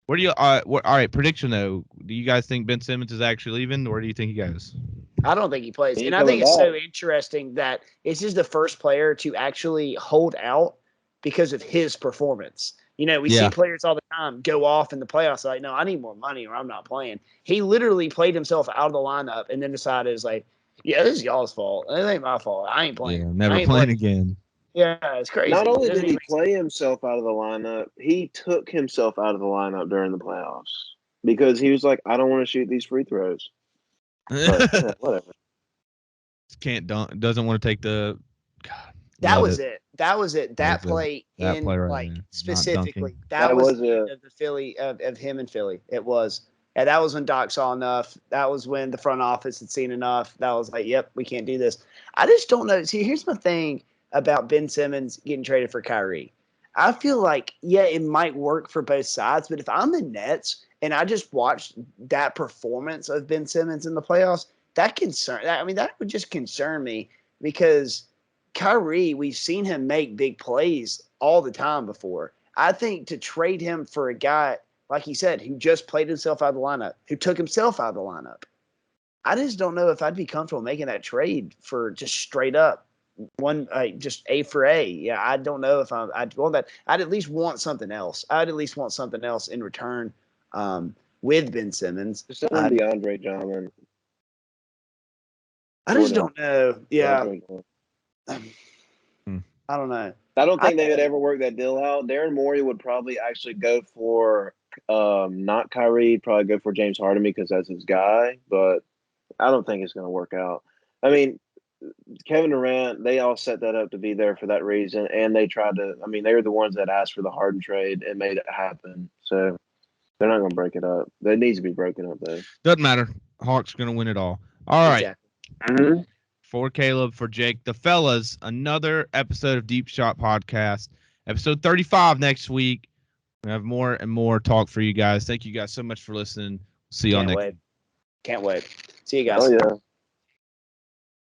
Where do you all right, prediction though. Do you guys think Ben Simmons is actually leaving, or where do you think he goes? I don't think he plays. And I think it's so interesting that this is the first player to actually hold out because of his performance. You know, we see players all the time go off in the playoffs like, no, I need more money or I'm not playing. He literally played himself out of the lineup and then decided, it's like, yeah, this is y'all's fault. It ain't my fault. I ain't playing. Yeah, never playing again. Yeah, it's crazy. Not only did he play himself out of the lineup, he took himself out of the lineup during the playoffs because he was like, I don't want to shoot these free throws. But, whatever. Can't dunk. Doesn't want to take the. God, that was it. That was it. That play right like there. specifically. That was the end of the Philly of him and Philly. It was. And that was when Doc saw enough. That was when the front office had seen enough. That was like, yep, we can't do this. I just don't know. See, here's my thing about Ben Simmons getting traded for Kyrie. I feel like, yeah, it might work for both sides, but if I'm the Nets and I just watched that performance of Ben Simmons in the playoffs, that would just concern me because Kyrie, we've seen him make big plays all the time before. I think to trade him for a guy, like he said, who just played himself out of the lineup, who took himself out of the lineup, I just don't know if I'd be comfortable making that trade for just straight up just A for A. Yeah, I don't know if I'd want that. I'd at least want something else. I'd at least want something else in return with Ben Simmons. Just DeAndre Drummond. I just don't know. Yeah. I don't know. I don't think they would ever work that deal out. Darren Morey would probably actually go for not Kyrie, probably go for James Harden because that's his guy, but I don't think it's going to work out. I mean, Kevin Durant, they all set that up to be there for that reason, and they tried to. I mean, they were the ones that asked for the Harden trade and made it happen. So they're not going to break it up. It needs to be broken up, though. Doesn't matter. Hawks going to win it all. All right. Exactly. For Caleb, for Jake, the fellas, another episode of Deep Shot Podcast, episode 35 next week. We have more and more talk for you guys. Thank you guys so much for listening. See you on next. Can't wait. See you guys. Oh yeah.